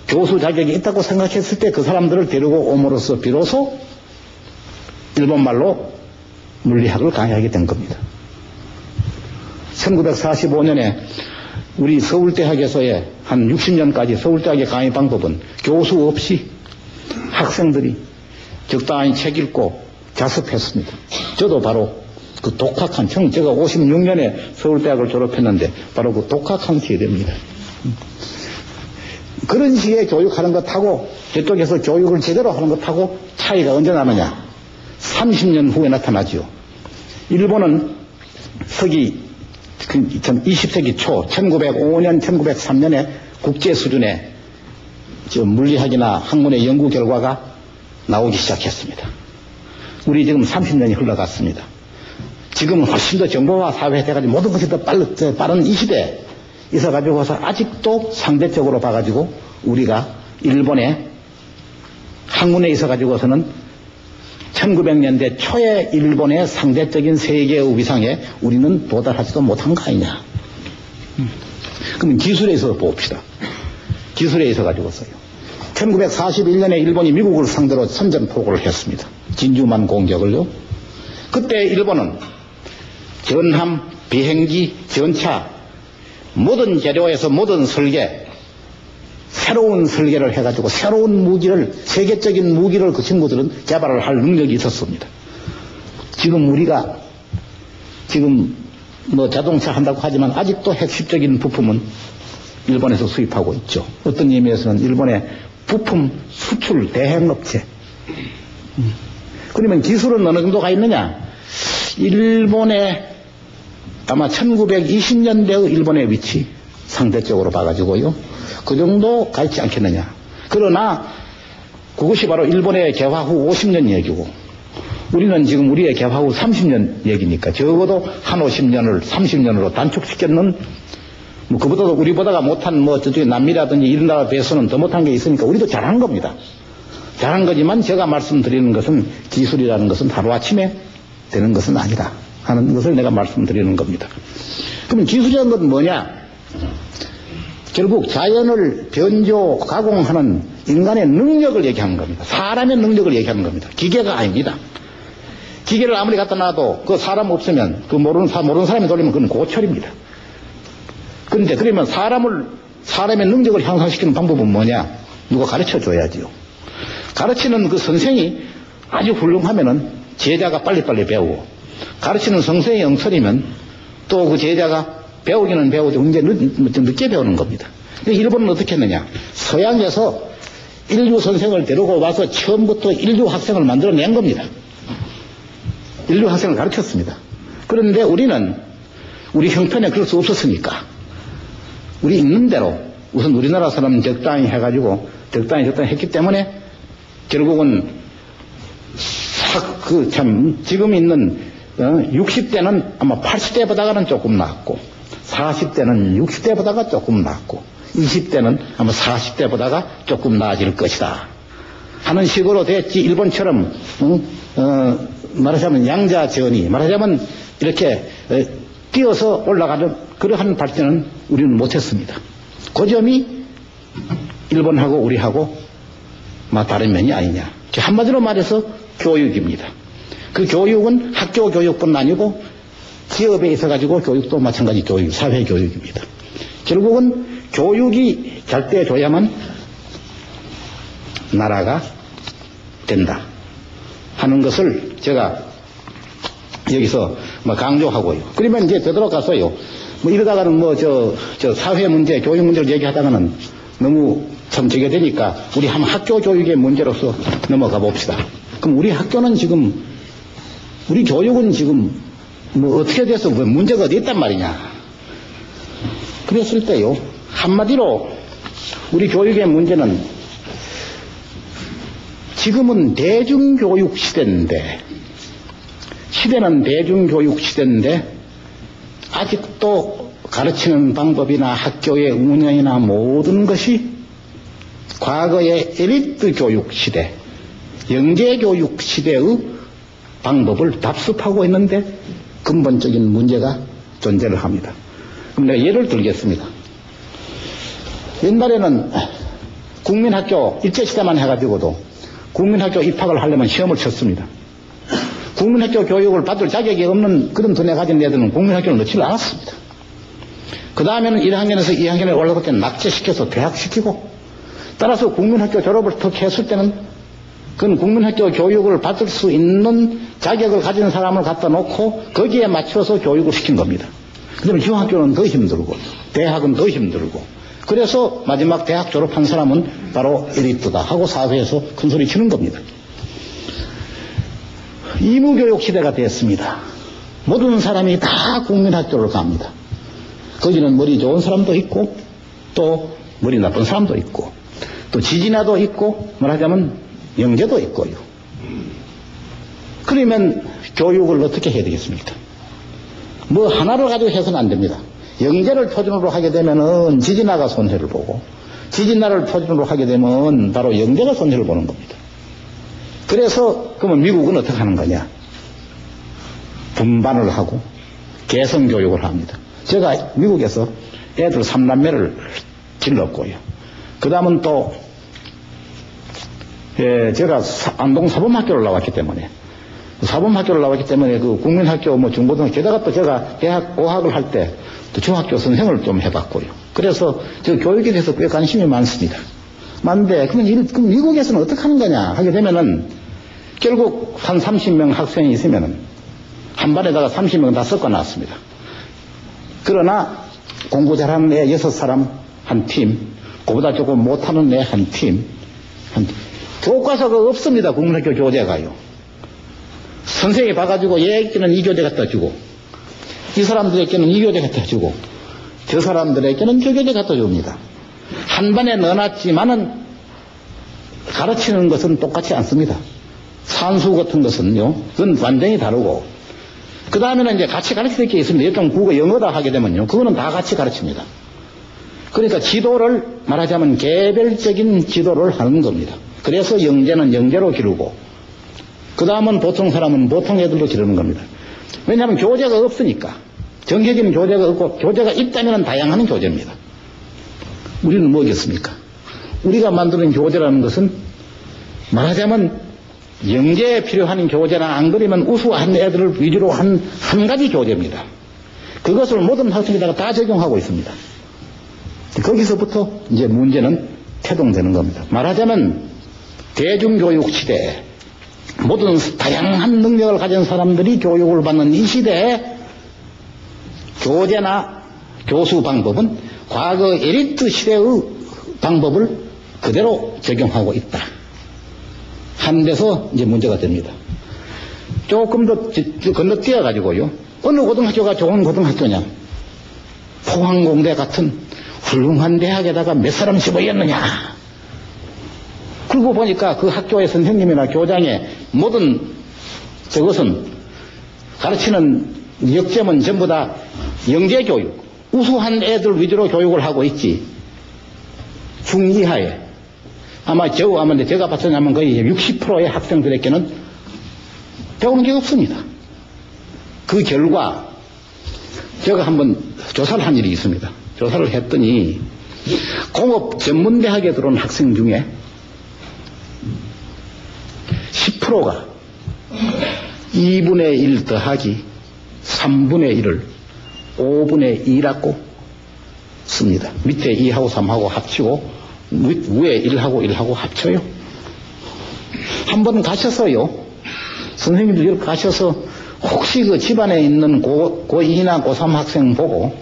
교수 자격이 있다고 생각했을 때 그 사람들을 데리고 옴으로써 비로소 일본말로 물리학을 강의하게 된 겁니다. 1945년에 우리 서울대학에서의 한 60년까지 서울대학의 강의 방법은 교수 없이 학생들이 적당히 책 읽고 자습했습니다. 저도 바로 그 독학한 제가 56년에 서울대학을 졸업했는데 바로 그 독학한 세대입니다. 그런 식의 교육하는 것하고 저쪽에서 교육을 제대로 하는 것하고 차이가 언제 나느냐? 30년 후에 나타나죠. 일본은 20세기 초 1905년 1903년에 국제 수준의 물리학이나 학문의 연구 결과가 나오기 시작했습니다. 우리 지금 30년이 흘러갔습니다. 지금은 훨씬 더 정보화 사회가 돼가지고 모든 것이 더 빠른 이 시대에 있어가지고서 아직도 상대적으로 봐가지고 우리가 일본의 학문에 있어가지고서는 1900년대 초에 일본의 상대적인 세계의 위상에 우리는 도달하지도 못한 거 아니냐. 그러면 기술에 있어서 봅시다. 기술에 있어 가지고서요. 1941년에 일본이 미국을 상대로 선전포고를 했습니다. 진주만 공격을요. 그때 일본은 전함, 비행기, 전차 모든 재료에서 모든 설계 새로운 설계를 해가지고 새로운 무기를 세계적인 무기를 그 친구들은 개발을 할 능력이 있었습니다. 지금 우리가 뭐 자동차 한다고 하지만 아직도 핵심적인 부품은 일본에서 수입하고 있죠. 어떤 의미에서는 일본의 부품 수출 대행업체. 그러면 기술은 어느 정도가 있느냐? 일본의 아마 1920년대의 일본의 위치 상대적으로 봐가지고요. 그 정도 가 있지 않겠느냐. 그러나 그것이 바로 일본의 개화 후 50년 얘기고 우리는 지금 우리의 개화 후 30년 얘기니까 적어도 한 50년을 30년으로 단축시켰는 뭐 그보다도 우리보다가 못한 뭐 저쪽에 남미라든지 이런 나라 비해서는 더 못한 게 있으니까 우리도 잘한 겁니다. 잘한 거지만 제가 말씀드리는 것은 기술이라는 것은 하루아침에 되는 것은 아니다 하는 것을 내가 말씀드리는 겁니다. 그럼 기술이라는 건 뭐냐? 결국 자연을 변조, 가공하는 인간의 능력을 얘기하는 겁니다. 사람의 능력을 얘기하는 겁니다. 기계가 아닙니다. 기계를 아무리 갖다 놔도 그 사람 없으면, 그 모르는 사람이 돌리면 그건 고철입니다. 그런데 그러면 사람의 능력을 향상시키는 방법은 뭐냐? 누가 가르쳐 줘야지요. 가르치는 그 선생이 아주 훌륭하면은 제자가 빨리빨리 배우고, 가르치는 선생이 영설이면 또 그 제자가 배우기는 배우죠. 이제 늦게 배우는 겁니다. 일본은 어떻게 했느냐? 서양에서 인류 선생을 데리고 와서 처음부터 인류 학생을 만들어낸 겁니다. 인류 학생을 가르쳤습니다. 그런데 우리는 우리 형편에 그럴 수 없었으니까 우리 있는 대로 우선 우리나라 사람은 적당히 해가지고 적당히 했기 때문에 결국은 지금 있는 60대는 아마 80대보다는 조금 낫고 40대는 60대보다가 조금 낫고 20대는 아마 40대보다가 조금 나아질 것이다 하는 식으로 됐지. 일본처럼 말하자면 양자전이, 말하자면 이렇게 뛰어서 올라가는 그러한 발전은 우리는 못했습니다. 그 점이 일본하고 우리하고 다른 면이 아니냐. 한마디로 말해서 교육입니다. 그 교육은 학교 교육뿐 아니고 기업에 있어가지고 교육도 마찬가지 교육, 사회교육입니다. 결국은 교육이 잘 돼줘야만 나라가 된다 하는 것을 제가 여기서 강조하고요. 그러면 이제 되돌아가서요. 이러다가는 사회 문제, 교육 문제를 얘기하다가는 너무 참 저게 되니까 우리 한번 학교 교육의 문제로서 넘어가 봅시다. 그럼 우리 학교는 지금, 우리 교육은 지금 어떻게 돼서 문제가 어디 있단 말이냐. 그랬을 때요. 한마디로 우리 교육의 문제는 지금은 대중교육 시대인데, 시대는 대중교육 시대인데 아직도 가르치는 방법이나 학교의 운영이나 모든 것이 과거의 엘리트 교육 시대, 영재교육 시대의 방법을 답습하고 있는데 근본적인 문제가 존재를 합니다. 그럼 내가 예를 들겠습니다. 옛날에는 국민학교 일제시대만 해가지고도 국민학교 입학을 하려면 시험을 쳤습니다. 국민학교 교육을 받을 자격이 없는 그런 두뇌 가진 애들은 국민학교를 넣지를 않았습니다. 그 다음에는 1학년에서 2학년에 올라갈 때는 낙제시켜서 대학시키고, 따라서 국민학교 졸업을 턱 했을 때는 그건 국민학교 교육을 받을 수 있는 자격을 가진 사람을 갖다 놓고 거기에 맞춰서 교육을 시킨 겁니다. 그러면 중학교는 더 힘들고 대학은 더 힘들고, 그래서 마지막 대학 졸업한 사람은 바로 엘리트다 하고 사회에서 큰 소리 치는 겁니다. 의무교육 시대가 됐습니다. 모든 사람이 다 국민학교를 갑니다. 거기는 머리 좋은 사람도 있고 또 머리 나쁜 사람도 있고 또 지진아도 있고 말하자면 영재도 있고요. 그러면 교육을 어떻게 해야 되겠습니까? 하나를 가지고 해서는 안 됩니다. 영재를 표준으로 하게 되면은 지진아가 손해를 보고, 지진아를 표준으로 하게 되면 바로 영재가 손해를 보는 겁니다. 그래서 그러면 미국은 어떻게 하는 거냐? 분반을 하고 개성교육을 합니다. 제가 미국에서 애들 3남매를 길렀고요. 그 다음은 또 제가 안동 사범학교를 나왔기 때문에 그 국민학교 중고등학교, 게다가 또 제가 대학 고학을 할 때 또 중학교 선생을 좀 해봤고요. 그래서 저 교육에 대해서 꽤 관심이 많습니다. 많은데 그럼 미국에서는 어떻게 하는 거냐 하게 되면은 결국 한 30명 학생이 있으면은 한 반에다가 30명 다 섞어놨습니다. 그러나 공부 잘하는 애 6사람 한 팀, 그보다 조금 못하는 애 한 팀, 교과서가 없습니다. 국민학교 교재가요. 선생님이 봐가지고 얘에게는 이 교재 갖다 주고, 이 사람들에게는 이 교재 갖다 주고, 저 사람들에게는 저 교재 갖다 줍니다. 한 반에 넣어놨지만은 가르치는 것은 똑같지 않습니다. 산수 같은 것은요, 그건 완전히 다르고, 그 다음에는 이제 같이 가르칠 게 있습니다. 일단 국어 영어다 하게 되면요, 그거는 다 같이 가르칩니다. 그러니까 지도를 말하자면 개별적인 지도를 하는 겁니다. 그래서 영재는 영재로 기르고, 그 다음은 보통 사람은 보통 애들로 기르는 겁니다. 왜냐하면 교재가 없으니까. 정해진 교재가 없고, 교재가 있다면 다양한 교재입니다. 우리는 뭐겠습니까? 우리가 만드는 교재라는 것은 말하자면 영재에 필요한 교재나 안 그러면 우수한 애들을 위주로 한 가지 교재입니다. 그것을 모든 학생에다가 다 적용하고 있습니다. 거기서부터 이제 문제는 태동되는 겁니다. 말하자면 대중교육 시대에 모든 다양한 능력을 가진 사람들이 교육을 받는 이 시대에 교재나 교수 방법은 과거 엘리트 시대의 방법을 그대로 적용하고 있다. 한 데서 이제 문제가 됩니다. 조금 더 건너뛰어 가지고요. 어느 고등학교가 좋은 고등학교냐? 포항공대 같은 훌륭한 대학에다가 몇 사람 집어였느냐? 그러고 보니까 그 학교의 선생님이나 교장의 모든 저것은 가르치는 역점은 전부 다 영재교육, 우수한 애들 위주로 교육을 하고 있지. 중이하에 아마 제가 봤더니 거의 60%의 학생들에게는 배우는 게 없습니다. 그 결과 제가 한번 조사를 한 일이 있습니다. 조사를 했더니 공업 전문대학에 들어온 학생 중에 10%가 2분의 1 더하기 3분의 1을 5분의 2라고 씁니다. 밑에 2하고 3하고 합치고 위에 1하고 1하고 합쳐요. 한번 가셔서요. 선생님들 이렇게 가셔서 혹시 그 집안에 있는 고2나 고3 학생 보고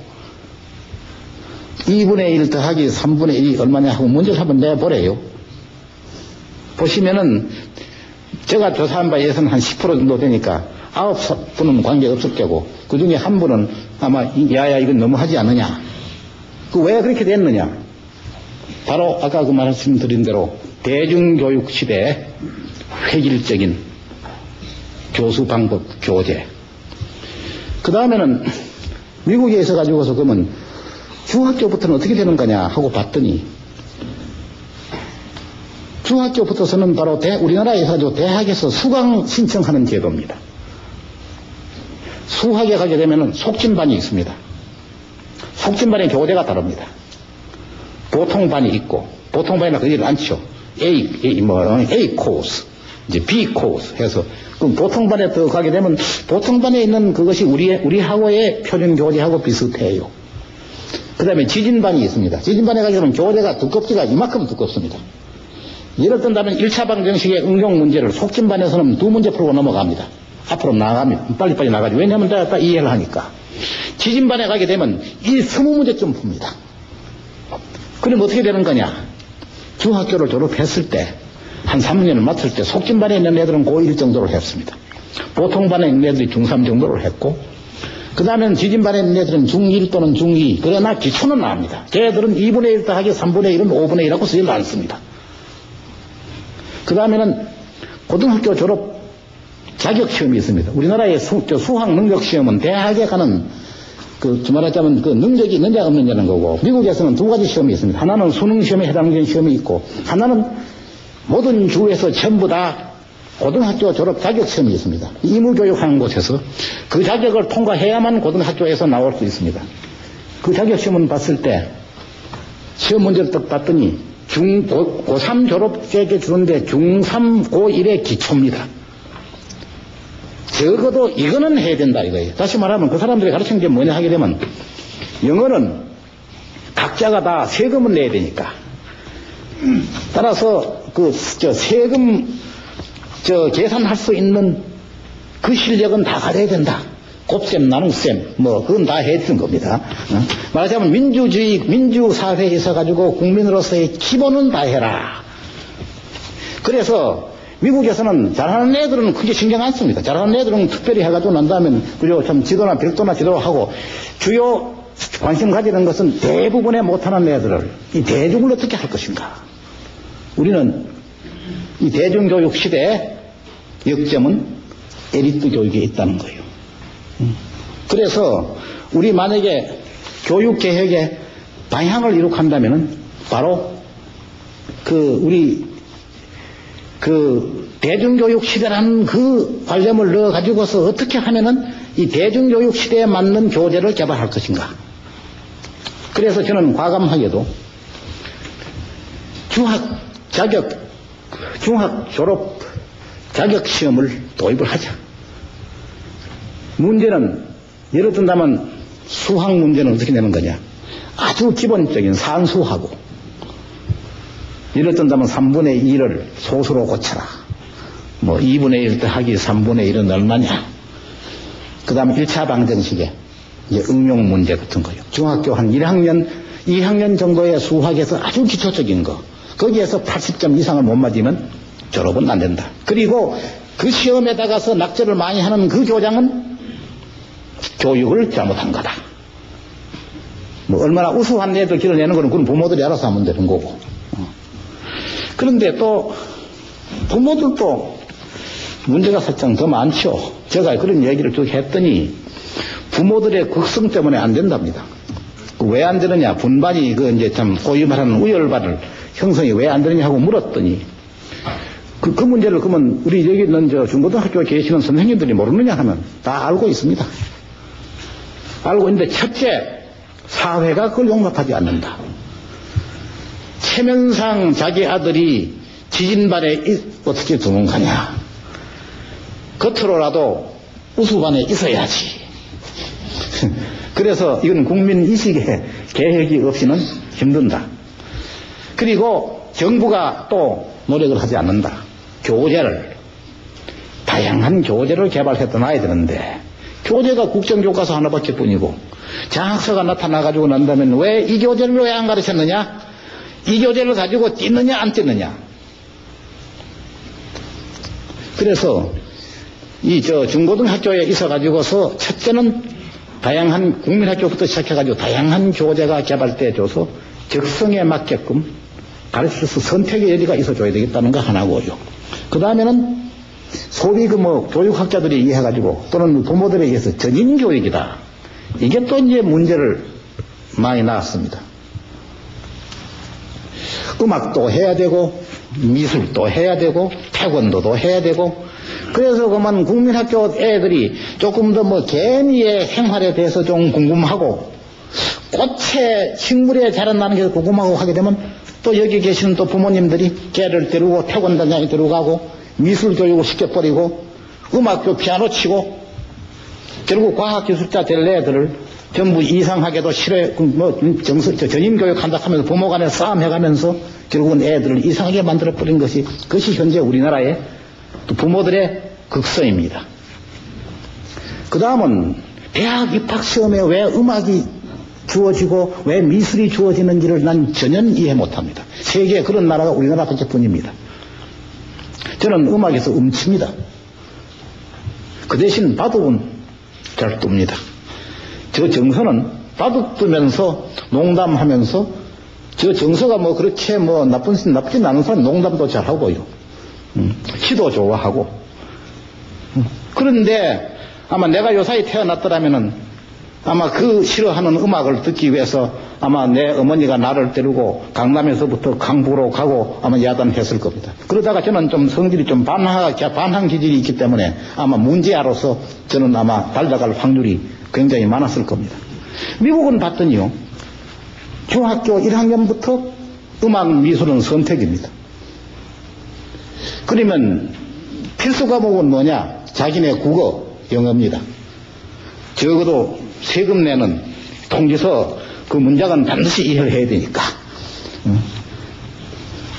2분의 1 더하기 3분의 1이 얼마냐 하고 문제를 한번 내보래요. 보시면은 제가 조사한 바에 의해서는 한 10% 정도 되니까 9분은 관계없을 거고 그 중에 한 분은 아마 야야 이건 너무하지 않느냐. 그 왜 그렇게 됐느냐. 바로 아까 그 말씀드린 대로 대중교육 시대의 획일적인 교수 방법 교재. 그 다음에는 미국에 있어 가지고서 그러면 중학교부터는 어떻게 되는 거냐 하고 봤더니 중학교부터서는 바로 우리나라에 가지고 대학에서 수강 신청하는 제도입니다. 수학에 가게 되면은 속진반이 있습니다. 속진반의 교재가 다릅니다. 보통반이 있고 보통반이나 그게 많죠. A 코스, 이제 B 코스 해서 그럼 보통반에 들어가게 되면 보통반에 있는 그것이 우리 학교의 표준 교재하고 비슷해요. 그 다음에 지진반이 있습니다. 지진반에 가게 되면 교재가 두껍지가 이만큼 두껍습니다. 예를 든다면 1차 방정식의 응용 문제를 속진반에서는 2문제 풀고 넘어갑니다. 앞으로 나가면 빨리빨리 나가죠. 왜냐하면 다 이해를 하니까. 지진반에 가게 되면 20문제쯤 풉니다. 그럼 어떻게 되는 거냐? 중학교를 졸업했을 때 한 3년을 마칠 때 속진반에 있는 애들은 고1 정도를 했습니다. 보통반에 있는 애들이 중3 정도를 했고 그 다음에는 지진반에 있는 애들은 중1 또는 중2 그러나 기초는 나옵니다. 걔들은 2분의 1 더하기 3분의 1은 5분의 1하고 쓰지 않습니다. 그 다음에는 고등학교 졸업 자격시험이 있습니다. 우리나라의 수학 능력시험은 대학에 가는 말하자면 그 능력이 있느냐 없느냐는 거고 미국에서는 두 가지 시험이 있습니다. 하나는 수능시험에 해당되는 시험이 있고 하나는 모든 주에서 전부 다 고등학교 졸업 자격시험이 있습니다. 의무교육하는 곳에서 그 자격을 통과해야만 고등학교에서 나올 수 있습니다. 그 자격시험은 봤을 때 시험 문제를 딱 봤더니 고3 졸업자에게 주는데 중3, 고1의 기초입니다. 적어도 이거는 해야 된다 이거예요. 다시 말하면 그 사람들이 가르치는 게 뭐냐 하게 되면 영어는 각자가 다 세금을 내야 되니까 따라서 세금 계산할 수 있는 그 실력은 다 가져야 된다. 곱셈, 나눗셈, 그건 다 해야 되는 겁니다. 말하자면 민주주의, 민주사회에 있어가지고 국민으로서의 기본은 다 해라. 그래서 미국에서는 잘하는 애들은 크게 신경 안 씁니다. 잘하는 애들은 특별히 해가지고 난 다음에 그리고 좀 지도나 별도나 지도를 하고 주요 관심 가지는 것은 대부분의 못하는 애들을 이 대중을 어떻게 할 것인가. 우리는 이 대중교육 시대의 역점은 엘리트 교육에 있다는 거예요. 그래서 우리 만약에 교육개혁의 방향을 이룩한다면은 바로 우리 대중교육 시대라는 그 관념을 넣어가지고서 어떻게 하면은 이 대중교육 시대에 맞는 교재를 개발할 것인가. 그래서 저는 과감하게도 중학 졸업 자격 시험을 도입을 하자. 문제는 예를 든다면 수학 문제는 어떻게 내는 거냐? 아주 기본적인 산수하고 예를 든다면 3분의 2를 소수로 고쳐라. 뭐 2분의 1 더하기 3분의 1은 얼마냐? 그 다음에 1차 방정식에 이제 응용 문제 같은 거요. 중학교 한 1학년, 2학년 정도의 수학에서 아주 기초적인 거. 거기에서 80점 이상을 못 맞으면 졸업은 안 된다. 그리고 그 시험에 다가서 낙제를 많이 하는 그 교장은 교육을 잘못한 거다. 뭐 얼마나 우수한 애들 길어내는 거는 그건 부모들이 알아서 하면 되는 거고. 그런데 또 부모들도 문제가 살짝 더 많죠. 제가 그런 얘기를 쭉 했더니 부모들의 극성 때문에 안 된답니다. 왜 안 되느냐? 분반이 이제 참 소위 말하는 우열반을 형성이 왜 안 되느냐 하고 물었더니 그 문제를 그러면 우리 여기 있는 중고등학교에 계시는 선생님들이 모르느냐 하면 다 알고 있습니다. 알고 있는데 첫째, 사회가 그걸 용납하지 않는다. 체면상 자기 아들이 지진반에 어떻게 등록하냐. 겉으로라도 우수반에 있어야지. 그래서 이건 국민의식의 개혁이 없이는 힘든다. 그리고 정부가 또 노력을 하지 않는다. 다양한 교재를 개발해서 놔야 되는데 교재가 국정교과서 하나밖에 뿐이고 장학서가 나타나가지고 난다면 왜 이 교재를 왜 안 가르쳤느냐? 이 교재를 가지고 뛰느냐 안 뛰느냐? 그래서 중고등학교에 있어가지고서 첫째는 다양한 국민학교부터 시작해가지고 다양한 교재가 개발돼줘서 적성에 맞게끔 가르쳐서 선택의 여지가 있어줘야 되겠다는 거 하나고요. 그 다음에는 소위 교육학자들이 이해해가지고 또는 부모들에 의해서 전인교육이다. 이게 또 이제 문제를 많이 낳았습니다. 음악도 해야 되고 미술도 해야 되고 태권도도 해야 되고 그래서 그만 국민학교 애들이 조금 더 개미의 생활에 대해서 좀 궁금하고 꽃에 식물에 자라나는 게 궁금하고 하게 되면 또 여기 계시는 또 부모님들이 걔를 데리고 태권도장에 데려가고 미술 교육을 시켜버리고 음악교 피아노 치고 결국 과학기술자 될 애들을 전부 이상하게도 전인교육 한다 하면서 부모 간에 싸움 해가면서 결국은 애들을 이상하게 만들어버린 그것이 현재 우리나라의 또 부모들의 극성입니다. 그 다음은 대학 입학시험에 왜 음악이 주어지고 왜 미술이 주어지는지를 난 전혀 이해 못합니다. 세계에 그런 나라가 우리나라밖에 뿐입니다. 저는 음악에서 음치입니다. 그 대신 바둑은 잘 둡니다. 저 정서는 바둑 두면서 농담하면서 저 정서가 그렇게 나쁘진 않은 사람 농담도 잘하고요. 시도 좋아하고. 그런데 아마 내가 요사이 태어났더라면은 아마 그 싫어하는 음악을 듣기 위해서 아마 내 어머니가 나를 데리고 강남에서부터 강북으로 가고 아마 야단했을 겁니다. 그러다가 저는 좀 성질이 좀 반항 기질이 있기 때문에 아마 문제아로서 저는 아마 달려갈 확률이 굉장히 많았을 겁니다. 미국은 봤더니요. 중학교 1학년부터 음악 미술은 선택입니다. 그러면 필수 과목은 뭐냐? 자기네 국어, 영어입니다. 적어도 세금 내는 통지서 그 문장은 반드시 이해를 해야 되니까.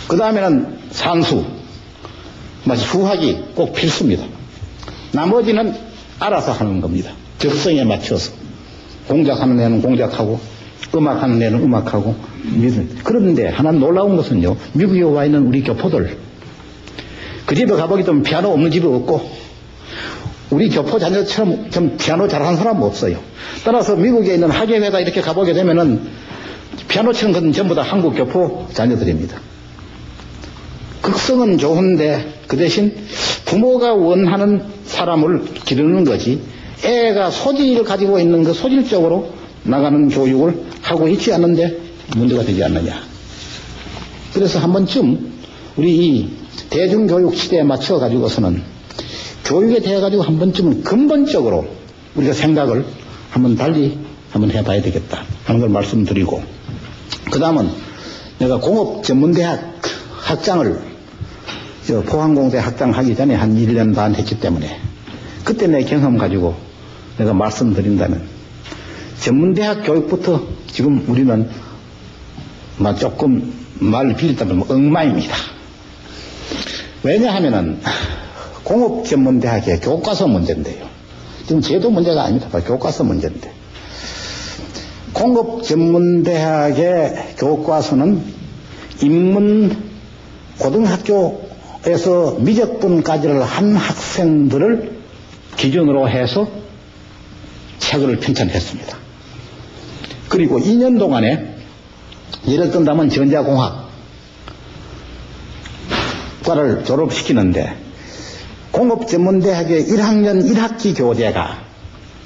그 다음에는 산수, 수학이 꼭 필수입니다. 나머지는 알아서 하는 겁니다. 적성에 맞춰서. 공작하는 애는 공작하고, 음악하는 애는 음악하고. 그런데 하나 놀라운 것은요, 미국에 와 있는 우리 교포들, 그 집에 가보기 좀 피아노 없는 집이 없고, 우리 교포 자녀처럼 좀 피아노 잘하는 사람은 없어요. 따라서 미국에 있는 학예회가 이렇게 가보게 되면은 피아노 치는 것은 전부 다 한국 교포 자녀들입니다. 극성은 좋은데 그 대신 부모가 원하는 사람을 기르는 거지 애가 소질을 가지고 있는 그 소질적으로 나가는 교육을 하고 있지 않는데 문제가 되지 않느냐. 그래서 한 번쯤 우리 이 대중교육 시대에 맞춰 가지고서는 교육에 대해 가지고 한 번쯤은 근본적으로 우리가 생각을 한번 달리 한번 해봐야 되겠다 하는 걸 말씀드리고, 그 다음은 내가 공업전문대학 학장을 포항공대 학장하기 전에 한 1년 반 했기 때문에 그때 내 경험 가지고 내가 말씀드린다면 전문대학 교육부터 지금 우리는 조금 말을 빌렸다면 엉망입니다. 왜냐하면은 공업전문대학의 교과서 문제인데요. 지금 제도 문제가 아닙니다. 교과서 문제인데. 공업전문대학의 교과서는 인문 고등학교에서 미적분까지를 한 학생들을 기준으로 해서 책을 편찬했습니다. 그리고 2년 동안에 예를 든다면 전자공학과를 졸업시키는데 공업전문대학의 1학년 1학기 교재가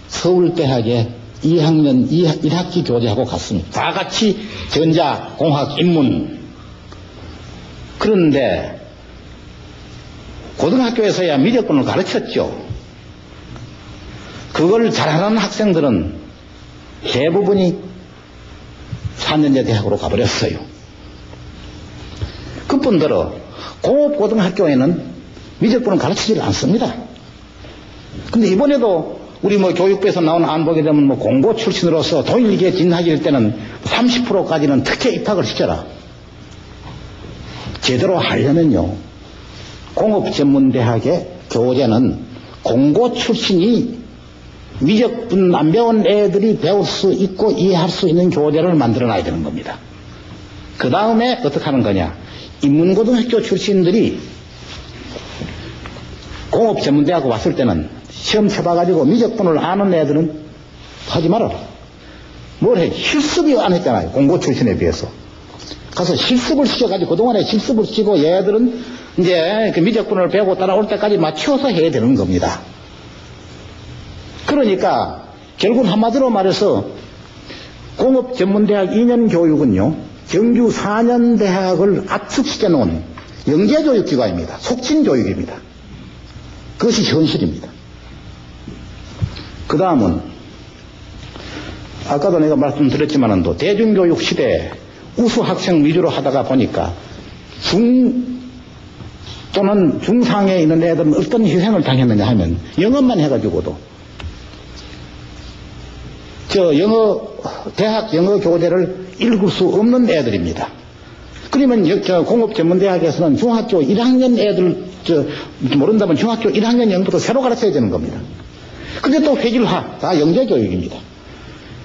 서울대학의 2학년 1학기 교재하고 같습니다. 다 같이 전자공학 인문. 그런데 고등학교에서야 미적분을 가르쳤죠. 그걸 잘하는 학생들은 대부분이 4년제 대학으로 가버렸어요. 그뿐더러 공업고등학교에는 미적분을 가르치질 않습니다. 근데 이번에도 우리 교육부에서 나온 안 보게 되면 공고 출신으로서 동일계 진학일 때는 30%까지는 특혜 입학을 시켜라. 제대로 하려면요, 공업전문대학의 교재는 공고 출신이 미적분 안 배운 애들이 배울 수 있고 이해할 수 있는 교재를 만들어 놔야 되는 겁니다. 그 다음에 어떻게 하는 거냐. 인문고등학교 출신들이 공업전문대학 왔을 때는 시험 쳐봐가지고 미적분을 아는 애들은 하지 말아라. 뭘 해? 실습이 안 했잖아요. 공고 출신에 비해서. 가서 실습을 시켜가지고 그동안에 실습을 시키고 얘들은 이제 그 미적분을 배우고 따라올 때까지 맞춰서 해야 되는 겁니다. 그러니까 결국 한마디로 말해서 공업전문대학 2년 교육은요, 정규 4년 대학을 압축시켜 놓은 영재교육기관입니다. 속진교육입니다. 그것이 현실입니다. 그 다음은 아까도 내가 말씀드렸지만은 대중교육 시대에 우수 학생 위주로 하다가 보니까 또는 중상에 있는 애들은 어떤 희생을 당했느냐 하면 영어만 해가지고도 대학 영어 교재를 읽을 수 없는 애들입니다. 그러면 공업전문대학에서는 중학교 1학년 애들 모른다면 중학교 1학년 영부터 새로 가르쳐야 되는 겁니다. 근데 또 획일화 다 영재교육입니다.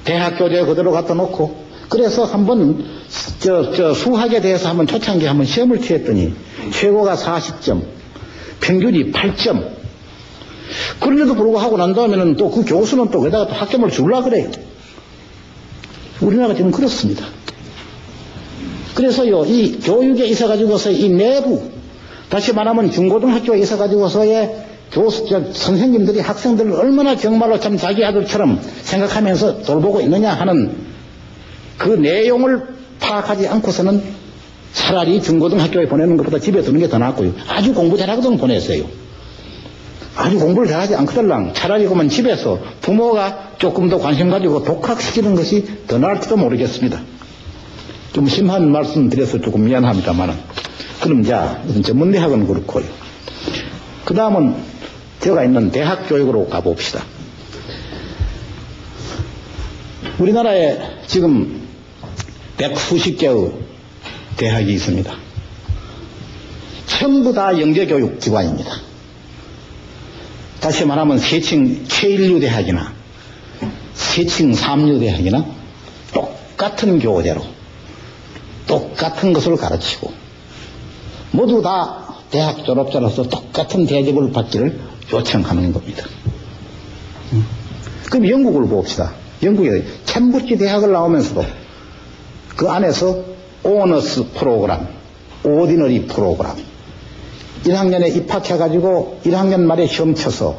대학 교재 그대로 갖다 놓고 그래서 한번 수학에 대해서 한번 초창기에 한번 시험을 치렀더니 최고가 40점, 평균이 8점. 그런데도 불구하고 난 다음에는 또 그 교수는 또 거기다가 또 학점을 주려고 그래요. 우리나라가 지금 그렇습니다. 그래서요, 이 교육에 있어가지고서 이 내부, 다시 말하면 중고등학교에 있어가지고서의 선생님들이 학생들을 얼마나 정말로 참 자기 아들처럼 생각하면서 돌보고 있느냐 하는 그 내용을 파악하지 않고서는 차라리 중고등학교에 보내는 것보다 집에 두는 게 더 낫고요. 아주 공부 잘하거든 보냈어요. 아주 공부를 잘하지 않거들랑 차라리 그러면 집에서 부모가 조금 더 관심 가지고 독학시키는 것이 더 나을지도 모르겠습니다. 좀 심한 말씀 드려서 조금 미안합니다만은. 그럼 전문대학은 그렇고요. 그 다음은 제가 있는 대학 교육으로 가봅시다. 우리나라에 지금 100수십 개의 대학이 있습니다. 전부 다 영재교육 기관입니다. 다시 말하면 세칭 최일류 대학이나 세칭 삼류 대학이나 똑같은 교재로 똑같은 것을 가르치고 모두 다 대학 졸업자로서 똑같은 대접을 받기를 요청하는 겁니다. 그럼 영국을 봅시다. 영국에 캠브리지 대학을 나오면서도 그 안에서 오너스 프로그램, 오디너리 프로그램 1학년에 입학해가지고 1학년 말에 시험 쳐서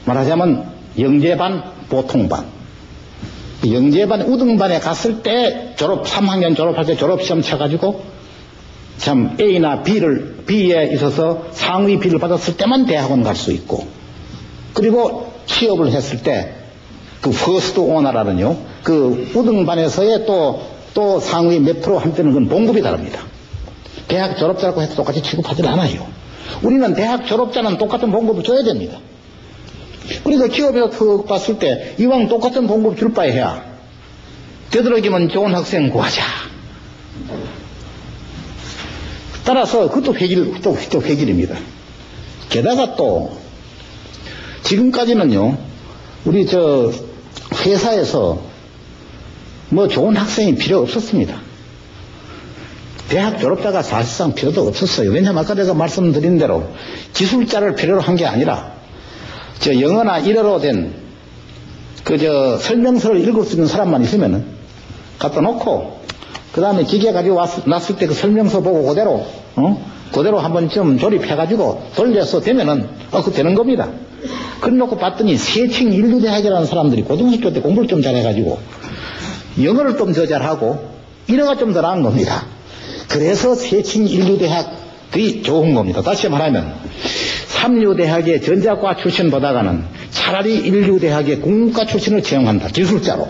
말하자면 영재반, 보통반 영재반, 우등반에 갔을 때 3학년 졸업할 때 졸업시험 쳐가지고 참 A나 B에 있어서 상위 B를 받았을 때만 대학원 갈 수 있고 그리고 취업을 했을 때 그 퍼스트 오너라는요 그 우등반에서의 또 상위 몇 프로 한때는 그건 봉급이 다릅니다. 대학 졸업자라고 해서 똑같이 취급하지 않아요. 우리는 대학 졸업자는 똑같은 봉급을 줘야 됩니다. 그러니까 기업에서 턱 봤을 때 이왕 똑같은 봉급 줄 바에야 되도록이면 좋은 학생 구하자. 따라서 그것도 또 획일입니다. 게다가 또 지금까지는요, 우리 회사에서 뭐 좋은 학생이 필요 없었습니다. 대학 졸업자가 사실상 필요도 없었어요. 왜냐하면 아까 내가 말씀드린 대로 기술자를 필요로 한 게 아니라 영어나 일어로 된 설명서를 읽을 수 있는 사람만 있으면은 갖다 놓고 그 다음에 기계 가지고 났을 때 그 설명서 보고 그대로 한 번쯤 조립해가지고 돌려서 되면은 그 되는 겁니다. 그래 놓고 봤더니 세칭 인류대학이라는 사람들이 고등학교 때 공부를 좀 잘해가지고 영어를 좀 더 잘하고 일어가 좀 더 나은 겁니다. 그래서 세칭 인류대학이 좋은 겁니다. 다시 말하면 삼류대학의 전자과 출신보다가는 차라리 인류대학의 국문과 출신을 채용한다. 기술자로.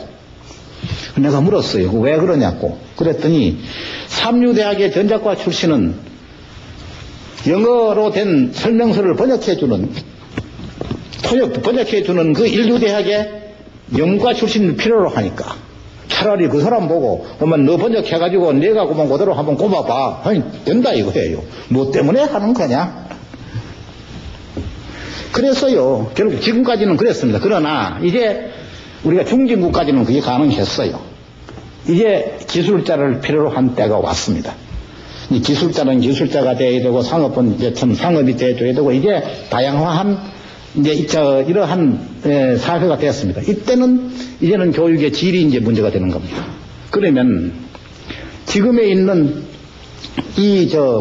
내가 물었어요. 왜 그러냐고. 그랬더니 삼류대학의 전자과 출신은 영어로 된 설명서를 번역해주는 그 인류대학의 영과 출신을 필요로 하니까 차라리 그 사람 보고 그러면 너 번역해가지고 내가 그만 그대로 한번 꼽아봐. 아니 된다 이거예요. 뭐 때문에 하는 거냐. 그래서요 결국 지금까지는 그랬습니다. 그러나 이제 우리가 중진국까지는 그게 가능했어요. 이제 기술자를 필요로 한 때가 왔습니다. 이 기술자는 기술자가 돼야 되고 상업은 이제 참 상업이 돼줘야 되고 이제 다양화한 이제 이러한 사회가 되었습니다. 이제는 교육의 질이 이제 문제가 되는 겁니다. 그러면 지금에 있는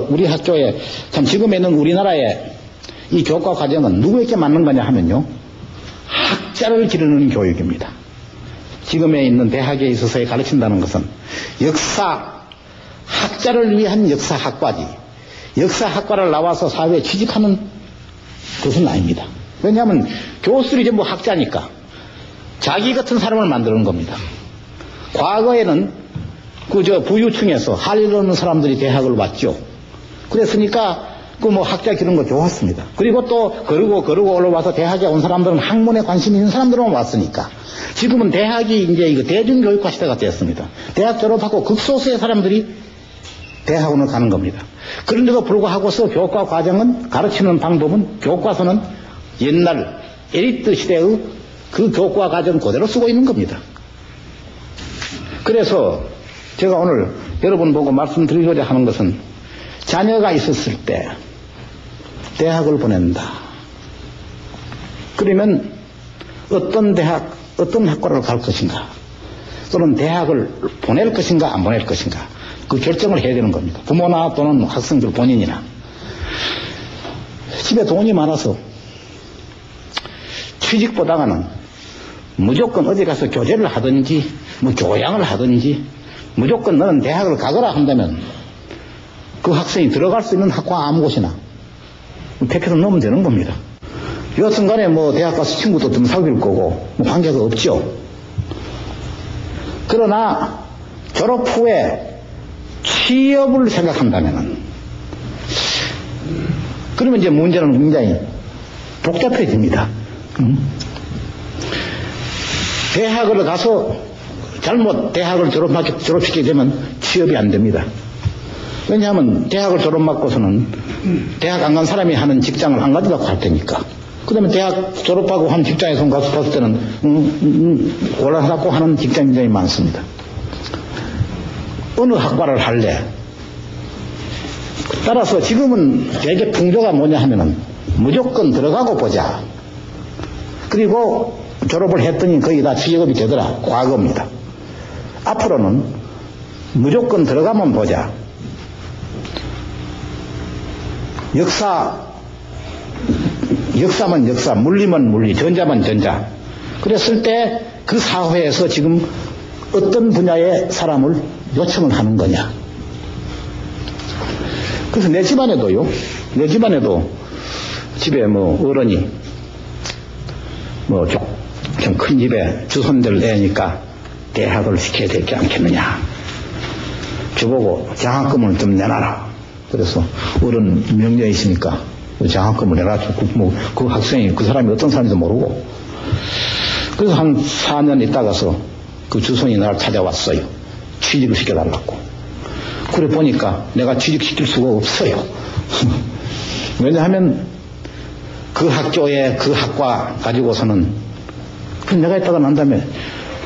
우리 학교에 참 지금에 있는 우리나라의 이 교과 과정은 누구에게 맞는 거냐 하면요. 학자를 기르는 교육입니다. 지금에 있는 대학에 있어서 가르친다는 것은 학자를 위한 역사학과지 역사학과를 나와서 사회에 취직하는 것은 아닙니다. 왜냐하면 교수들이 전부 학자니까 자기 같은 사람을 만드는 겁니다. 과거에는 부유층에서 할 일 없는 사람들이 대학을 왔죠. 그랬으니까 학자 기르는 거 좋았습니다. 그리고 또 거르고 올라와서 대학에 온 사람들은 학문에 관심이 있는 사람들만 왔으니까 지금은 대학이 이제 이거 대중교육화 시대가 되었습니다. 대학 졸업하고 극소수의 사람들이 대학원을 가는 겁니다. 그런데도 불구하고서 교과 과정은 가르치는 방법은 교과서는 옛날 엘리트 시대의 그 교과 과정 그대로 쓰고 있는 겁니다. 그래서 제가 오늘 여러분 보고 말씀드리고자 하는 것은 자녀가 있었을 때 대학을 보낸다. 그러면 어떤 대학, 어떤 학과를 갈 것인가 또는 대학을 보낼 것인가 안 보낼 것인가 그 결정을 해야 되는 겁니다. 부모나 또는 학생들 본인이나. 집에 돈이 많아서 취직보다는 무조건 어디 가서 교제를 하든지 교양을 하든지 무조건 너는 대학을 가거라 한다면 그 학생이 들어갈 수 있는 학과 아무 곳이나 택해서 넣으면 되는 겁니다. 여튼간에 대학 가서 친구도 좀 사귈 거고 관계가 없죠. 그러나 졸업 후에 취업을 생각한다면은 그러면 이제 문제는 굉장히 복잡해집니다. 대학을 가서 잘못 대학을 졸업시키게 되면 취업이 안 됩니다. 왜냐하면 대학을 졸업 맞고서는 대학 안 간 사람이 하는 직장을 안 가지라고 할 테니까. 그 다음에 대학 졸업하고 한 직장에서 가서 봤을 때는 곤란하고 하는 직장이 굉장히 많습니다. 어느 학과를 할래? 따라서 지금은 되게 풍조가 뭐냐 하면은 무조건 들어가고 보자. 그리고 졸업을 했더니 거의 다 취직업이 되더라. 과거입니다. 앞으로는 무조건 들어가면 보자. 역사만 역사, 물리면 물리, 전자만 전자. 그랬을 때 그 사회에서 지금 어떤 분야의 사람을 요청을 하는 거냐. 그래서 내 집안에도 집에 어른이 좀 큰 집에 주손들 애니까 대학을 시켜야 되지 않겠느냐. 저보고 장학금을 좀 내놔라. 그래서 어른 명령이시니까 장학금을 내가지고 그 학생이 그 사람이 어떤 사람인지도 모르고 그래서 한 4년 있다가서 그 주선이 나를 찾아왔어요. 취직을 시켜달라고. 그래 보니까 내가 취직시킬 수가 없어요. 왜냐하면 그 학교에 그 학과 가지고서는 내가 있다가 난 다음에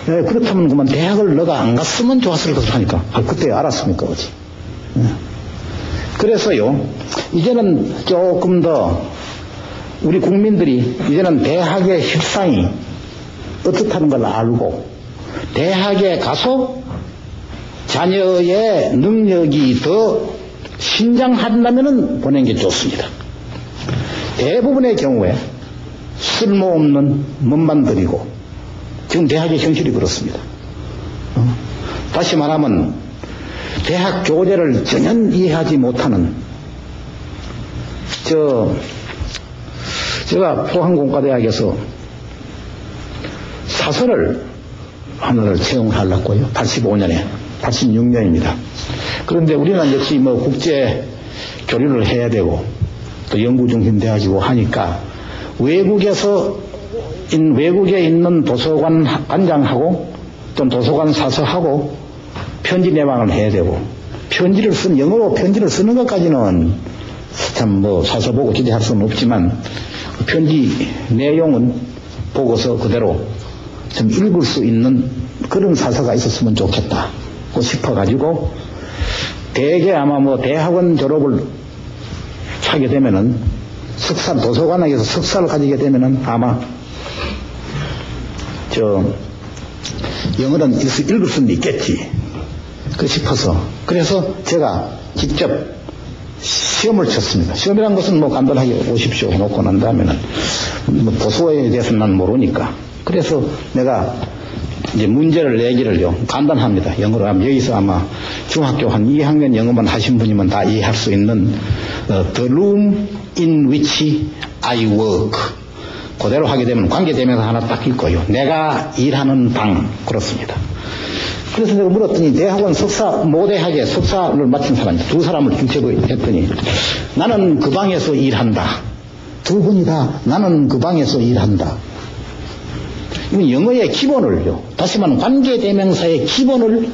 그렇다면 그만 대학을 너가 안 갔으면 좋았을 것을 하니까 그때 알았습니까 어찌. 그래서요 이제는 조금 더 우리 국민들이 이제는 대학의 실상이 어떻다는 걸 알고 대학에 가서 자녀의 능력이 더 신장한다면 보내는 게 좋습니다. 대부분의 경우에 쓸모없는 몸만 들이고 지금 대학의 현실이 그렇습니다. 다시 말하면 대학 교재를 전혀 이해하지 못하는 제가 포항공과대학에서 사설을 하나를 채용하려고요. 85년에 86년입니다. 그런데 우리는 역시 뭐 국제 교류를 해야 되고 또 연구중심 대학이고 하니까 외국에 있는 도서관 관장하고 또 도서관 사서하고 편지 내방을 해야 되고 영어로 편지를 쓰는 것까지는 참 뭐 사서 보고 기대할 수는 없지만 편지 내용은 보고서 그대로 좀 읽을 수 있는 그런 사서가 있었으면 좋겠다고 싶어가지고 대개 아마 뭐 대학원 졸업을 하게 되면은 도서관에서 석사를 가지게 되면은 아마 영어는 읽을 수는 있겠지 싶어서 그래서 제가 직접 시험을 쳤습니다. 시험이란 것은 뭐 간단하게 오십시오 해놓고 난 다음에는 뭐 도서에 대해서는 난 모르니까 그래서 내가 이제 문제를 내기를요 간단합니다. 영어로 하면 여기서 아마 중학교 한 2학년 영어만 하신 분이면 다 이해할 수 있는 The room in which I work 그대로 하게 되면 관계대명사 하나 딱 읽고요. 내가 일하는 방 그렇습니다. 그래서 내가 물었더니 대학원 모대학에 석사를 마친 사람이 두 사람을 주체했더니 나는 그 방에서 일한다. 두 분이 다 나는 그 방에서 일한다. 이건 영어의 기본을요. 다시 말하면 관계대명사의 기본을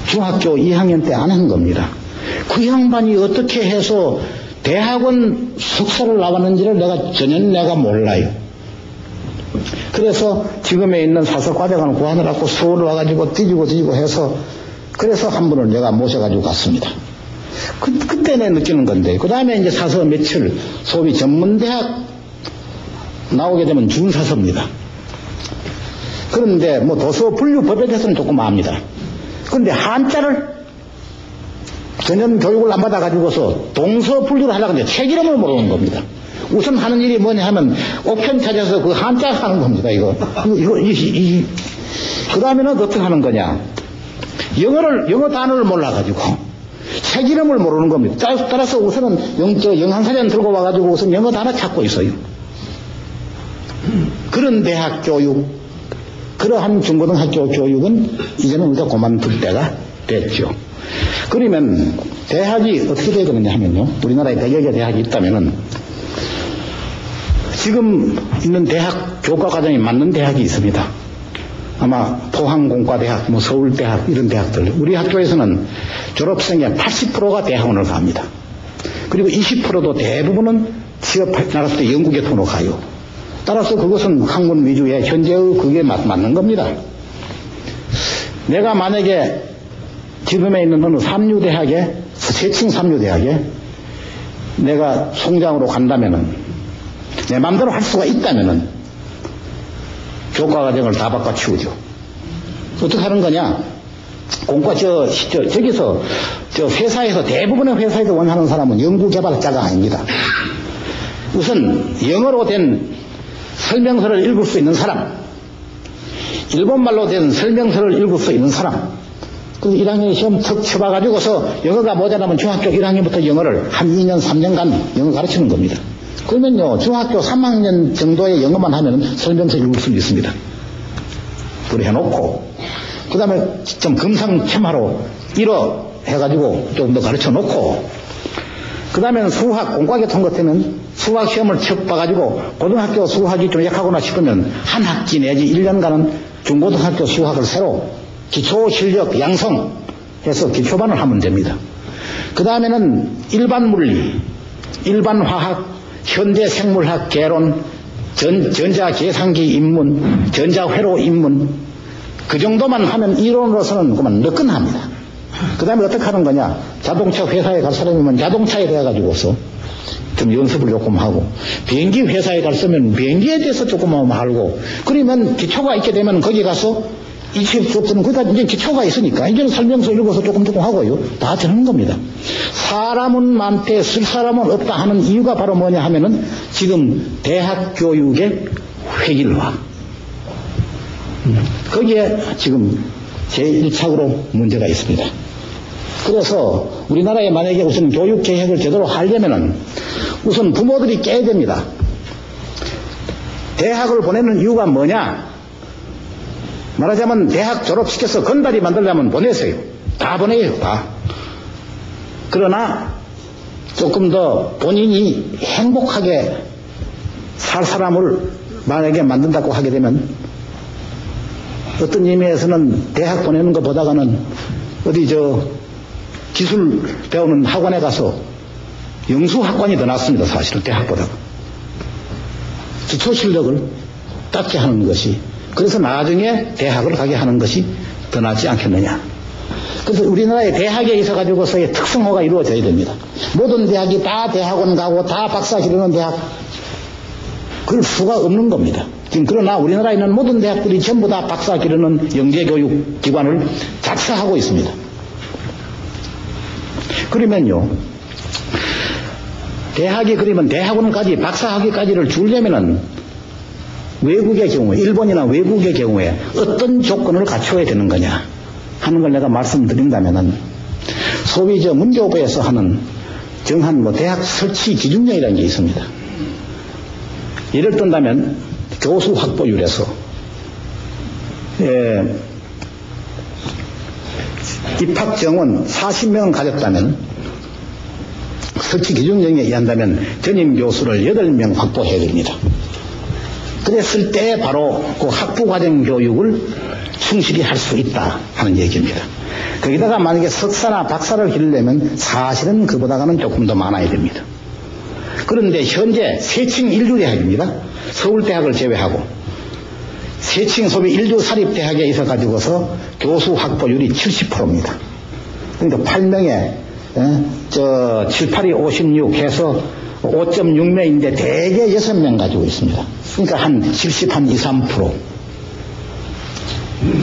중학교 2학년 때 안 한 겁니다. 그 양반이 어떻게 해서 대학원 석사를 나왔는지를 내가 몰라요. 그래서 지금에 있는 사서과정을 구하느라고 서울 와가지고 뒤지고 해서 그래서 한 분을 내가 모셔가지고 갔습니다. 그때 내 느끼는 건데 그 다음에 이제 사서 며칠 소위 전문대학 나오게 되면 준사서입니다. 그런데 뭐 도서 분류 법에 대해서는 조금 압니다. 그런데 한자를 전혀 교육을 안 받아가지고서 동서 분류를 하려고 하는데 책 이름을 모르는 겁니다. 우선 하는 일이 뭐냐 하면 옥편 찾아서 그 한자 하는 겁니다. 그 다음에는 어떻게 하는 거냐. 영어 단어를 몰라가지고 책 이름을 모르는 겁니다. 따라서 우선은 영han사전 들고 와가지고 우선 영어 단어 찾고 있어요. 그런 대학 교육, 그러한 중고등학교 교육은 이제는 우리가 그만둘 때가 됐죠. 그러면 대학이 어떻게 돼야 되느냐 하면요. 우리나라에 100여 개 대학이 있다면은 지금 있는 대학 교과과정에 맞는 대학이 있습니다. 아마 포항공과대학, 뭐 서울대학 이런 대학들. 우리 학교에서는 졸업생의 80%가 대학원을 갑니다. 그리고 20%도 대부분은 취업할 나갔을 때 영국에 돈으로 가요. 따라서 그것은 학문 위주의 현재의 그게 맞는 겁니다. 내가 만약에 지금에 있는 어느 삼류대학에, 세칭 삼류대학에 내가 송장으로 간다면은 내 마음대로 할 수가 있다면은 교과과정을 다 바꿔치우죠. 어떻게 하는 거냐? 저기서 회사에서 대부분의 회사에서 원하는 사람은 연구개발자가 아닙니다. 우선 영어로 된 설명서를 읽을 수 있는 사람, 일본말로 된 설명서를 읽을 수 있는 사람, 그 1학년 시험 턱 쳐봐가지고서 영어가 모자라면 중학교 1학년부터 영어를 한 2년, 3년간 영어 가르치는 겁니다. 그러면요, 중학교 3학년 정도의 영어만 하면 설명서 읽을 수 있습니다. 그래 해놓고, 그 다음에 좀 금상첨화로, 해가지고 조금 더 가르쳐 놓고, 그 다음에는 수학, 공과계통 같으면 수학 시험을 척 봐가지고 고등학교 수학이 좀 약하거나 싶으면 한 학기 내지 1년간은 중고등학교 수학을 새로 기초 실력 양성해서 기초반을 하면 됩니다. 그 다음에는 일반 물리, 일반 화학, 현대 생물학 개론, 전자계산기 입문, 전자회로 입문, 그 정도만 하면 이론으로서는 그만 느끈합니다. 그 다음에 어떻게 하는 거냐? 자동차 회사에 갈 사람이면 자동차에 대해가지고서 좀 연습을 조금 하고, 비행기 회사에 갔으면 비행기에 대해서 조금 알고, 그러면 기초가 있게 되면 거기 가서 이치부터는 거기다 이제 기초가 있으니까 이제는 설명서 읽어서 조금 하고요. 다 되는 겁니다. 사람은 많대 쓸 사람은 없다 하는 이유가 바로 뭐냐 하면은 지금 대학 교육의 획일화. 거기에 지금 제1착으로 문제가 있습니다. 그래서 우리나라에 만약에 우선 교육 계획을 제대로 하려면은 우선 부모들이 깨야 됩니다. 대학을 보내는 이유가 뭐냐? 말하자면 대학 졸업시켜서 건달이 만들려면 보내세요. 다 보내요, 다. 그러나 조금 더 본인이 행복하게 살 사람을 만약에 만든다고 하게 되면 어떤 의미에서는 대학 보내는 것보다는 어디 기술 배우는 학원에 가서 영수학관이 더 낫습니다. 사실은 대학보다가. 기초 실력을 닦게 하는 것이, 그래서 나중에 대학을 가게 하는 것이 더 낫지 않겠느냐. 그래서 우리나라의 대학에 있어 가지고서의 특성화가 이루어져야 됩니다. 모든 대학이 다 대학원 가고 다 박사 기르는 대학, 그럴 수가 없는 겁니다. 지금 그러나 우리나라에 있는 모든 대학들이 전부 다 박사 기르는 영재교육 기관을 작사하고 있습니다. 그러면요, 대학이 그러면 대학원까지 박사학위까지를 주려면은 외국의 경우에, 일본이나 외국의 경우에 어떤 조건을 갖춰야 되는 거냐 하는 걸 내가 말씀드린다면은, 소위 문교부에서 하는 정한 대학 설치 기준령이라는 게 있습니다. 예를 든다면 교수 확보율에서 입학 정원 40명 가졌다면 설치 기준령에 의한다면 전임 교수를 8명 확보해야 됩니다. 그랬을 때 바로 그 학부과정 교육을 충실히 할 수 있다 하는 얘기입니다. 거기다가 만약에 석사나 박사를 기르려면 사실은 그보다는 조금 더 많아야 됩니다. 그런데 현재 세층 일류 대학입니다. 서울대학을 제외하고 세층 소위 일류 사립대학에 있어 가지고서 교수 확보율이 70%입니다. 그러니까 8명에 7, 8이 56 해서 5.6명인데 대개 6명 가지고 있습니다. 그러니까 한 70, 한 2, 3%.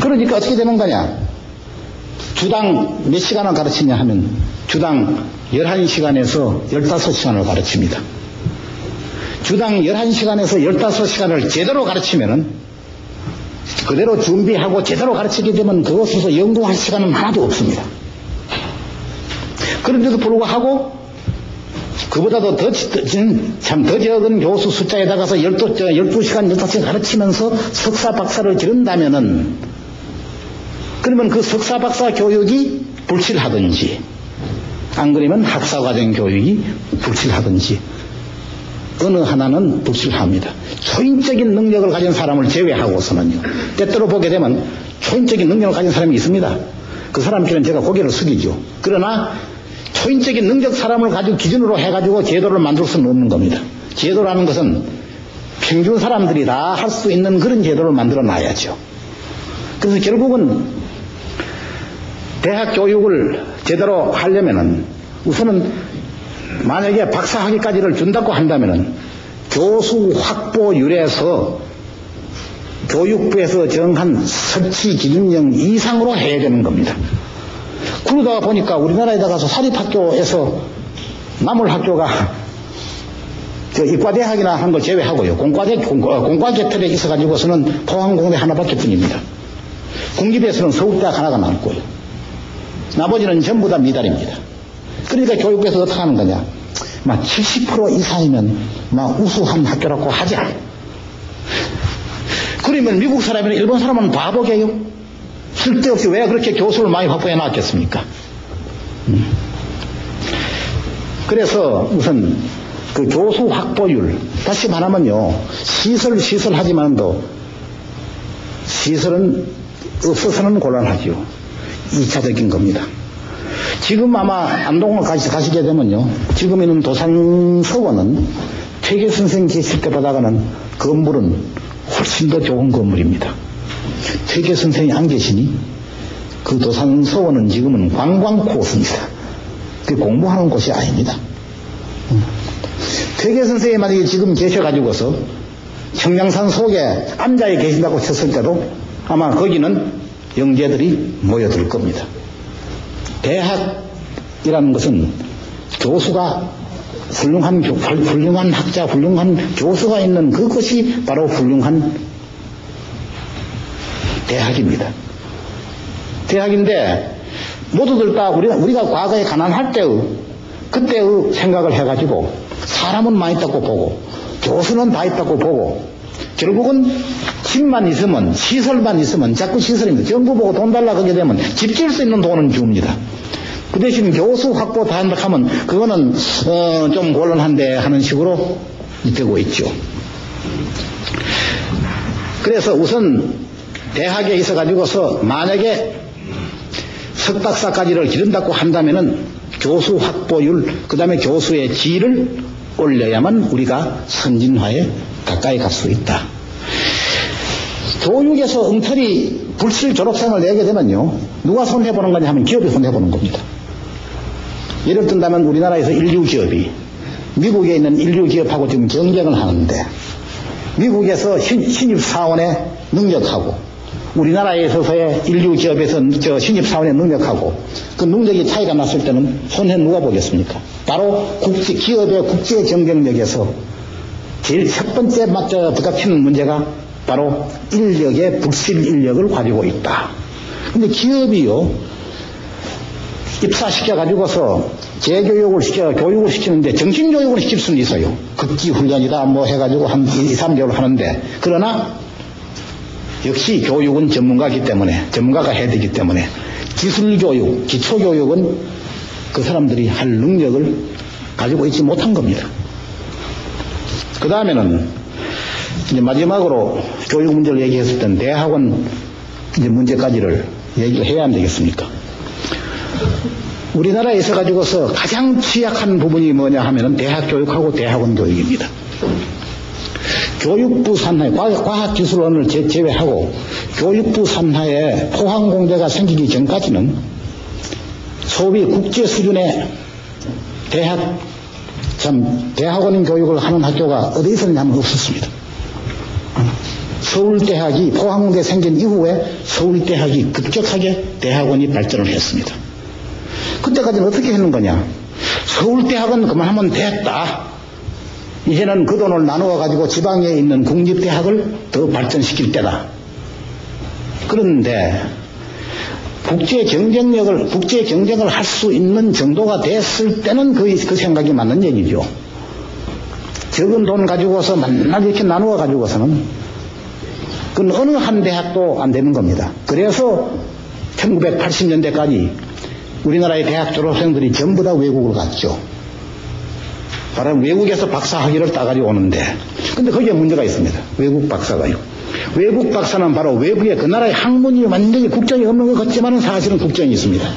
그러니까 어떻게 되는 거냐? 주당 몇 시간을 가르치냐 하면 주당 11시간에서 15시간을 가르칩니다. 주당 11시간에서 15시간을 제대로 가르치면은 그대로 준비하고 제대로 가르치게 되면 그것에서 연구할 시간은 하나도 없습니다. 그런데도 불구하고 그보다도 더 적은 교수 숫자에다가서 12시간, 15시간 가르치면서 석사, 박사를 기른다면은, 그러면 그 석사, 박사 교육이 불실하든지, 안 그러면 학사과정 교육이 불실하든지, 어느 하나는 불실합니다. 초인적인 능력을 가진 사람을 제외하고서는요, 때때로 보게 되면 초인적인 능력을 가진 사람이 있습니다. 그 사람끼리는 제가 고개를 숙이죠. 그러나 초인적인 능력 사람을 가지고 기준으로 해가지고 제도를 만들 수는 없는 겁니다. 제도라는 것은 평균 사람들이 다 할 수 있는 그런 제도를 만들어 놔야죠. 그래서 결국은 대학 교육을 제대로 하려면은 우선은 만약에 박사학위까지를 준다고 한다면은 교수 확보율에서 교육부에서 정한 설치 기준령 이상으로 해야 되는 겁니다. 그러다가 보니까 우리나라에 가서 사립학교에서 남을 학교가 이과대학이나 한 걸 제외하고요. 공과계통에 있어가지고서는 포항공대 하나밖에 뿐입니다. 국립에서는 서울대학 하나가 남고요. 나머지는 전부 다 미달입니다. 그러니까 교육부에서 어떻게 하는 거냐. 70% 이상이면 우수한 학교라고 하자. 그러면 미국 사람이나 일본 사람은 바보게요. 쓸데없이 왜 그렇게 교수를 많이 확보해 놨겠습니까? 그래서 우선 그 교수 확보율, 다시 말하면요, 시설 하지만도 시설은 없어서는 곤란하죠. 2차적인 겁니다. 지금 아마 안동을 가시게 되면요, 지금 있는 도산서원은 퇴계 선생 계실 때보다는 건물은 훨씬 더 좋은 건물입니다. 퇴계 선생이 안 계시니 그 도산서원은 지금은 관광코스입니다. 그 공부하는 곳이 아닙니다. 퇴계 선생이 만약에 지금 계셔가지고서 청량산 속에 앉아 계신다고 쳤을 때도 아마 거기는 영재들이 모여들 겁니다. 대학이라는 것은 교수가 훌륭한 학자, 훌륭한 교수가 있는 그것이 바로 훌륭한 대학입니다. 대학인데 모두들 다 우리가 과거에 가난할 그때의 생각을 해가지고 사람은 많이 있다고 보고 교수는 다 있다고 보고 결국은 집만 있으면 시설만 있으면 자꾸 시설입니다. 정부 보고 돈 달라 그게 되면 집 지을 수 있는 돈은 줍니다. 그 대신 교수 확보 다 한다 하면 그거는 좀 곤란한데 하는 식으로 되고 있죠. 그래서 우선 대학에 있어 가지고서 만약에 석박사까지를 기른다고 한다면은 교수 확보율, 그 다음에 교수의 질을 올려야만 우리가 선진화에 가까이 갈 수 있다. 교육에서 엉터리 불실 졸업생을 내게 되면요, 누가 손해보는 거냐 하면 기업이 손해보는 겁니다. 예를 든다면 우리나라에서 인류기업이 미국에 있는 인류기업하고 지금 경쟁을 하는데 미국에서 신입사원의 능력하고 우리나라에 있어서의 인류기업에서 신입사원의 능력하고 그 능력이 차이가 났을 때는 손해 누가 보겠습니까? 바로 기업의 국제 경쟁력에서 제일 첫 번째 부닥치는 문제가 바로 인력의 불실 인력을 가지고 있다. 근데 기업이요, 입사시켜가지고서 교육을 시키는데 정신교육을 시킬 수는 있어요. 극기훈련이다 뭐 해가지고 한 2, 3개월 하는데, 그러나 역시 교육은 전문가가 해야 되기 때문에 기술교육, 기초교육은 그 사람들이 할 능력을 가지고 있지 못한 겁니다. 그 다음에는 이제 마지막으로 교육 문제를 얘기했을 때는 대학원 이제 문제까지를 얘기를 해야 안 되겠습니까? 우리나라에 있어가지고서 가장 취약한 부분이 뭐냐 하면은 대학 교육하고 대학원 교육입니다. 교육부 산하에, 과학기술원을 제외하고 교육부 산하에 포항공대가 생기기 전까지는 소위 국제 수준의 대학원인 교육을 하는 학교가 어디 있었냐면 없었습니다. 서울대학이 포항공대 생긴 이후에 서울대학이 급격하게 대학원이 발전을 했습니다. 그때까지는 어떻게 했는 거냐? 서울대학은 그만하면 됐다. 이제는 그 돈을 나누어 가지고 지방에 있는 국립대학을 더 발전시킬 때다. 그런데 국제 경쟁을 할 수 있는 정도가 됐을 때는 그 생각이 맞는 얘기죠. 적은 돈 가지고서 만나게 이렇게 나누어 가지고서는 그건 어느 한 대학도 안 되는 겁니다. 그래서 1980년대까지 우리나라의 대학 졸업생들이 전부 다 외국으로 갔죠. 바로 외국에서 박사 학위를 따가지고 오는데, 근데 거기에 문제가 있습니다. 외국 박사가요. 외국 박사는 바로 외부에 그 나라의 학문이 완전히 국정이 없는 것 같지만은 사실은 국정이 있습니다.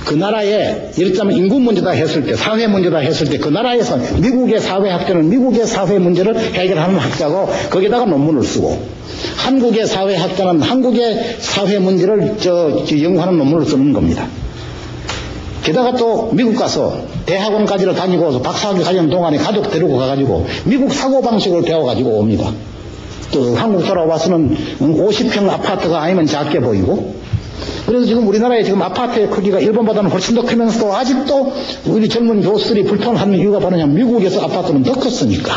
그 나라에 예를 들자면 인구 문제다 했을 때, 사회 문제다 했을 때 그 나라에서 미국의 사회학자는 미국의 사회 문제를 해결하는 학자고 거기다가 논문을 쓰고, 한국의 사회학자는 한국의 사회 문제를 연구하는 논문을 쓰는 겁니다. 게다가 또 미국 가서 대학원까지를 다니고 박사학위 가려는 동안에 가족 데리고 가가지고 미국 사고방식을 배워가지고 옵니다. 또 한국 돌아와서는 50평 아파트가 아니면 작게 보이고, 그래서 지금 우리나라의 지금 아파트의 크기가 일본보다는 훨씬 더 크면서도 아직도 우리 젊은 교수들이 불평하는 이유가 바로 미국에서 아파트는 더 컸으니까.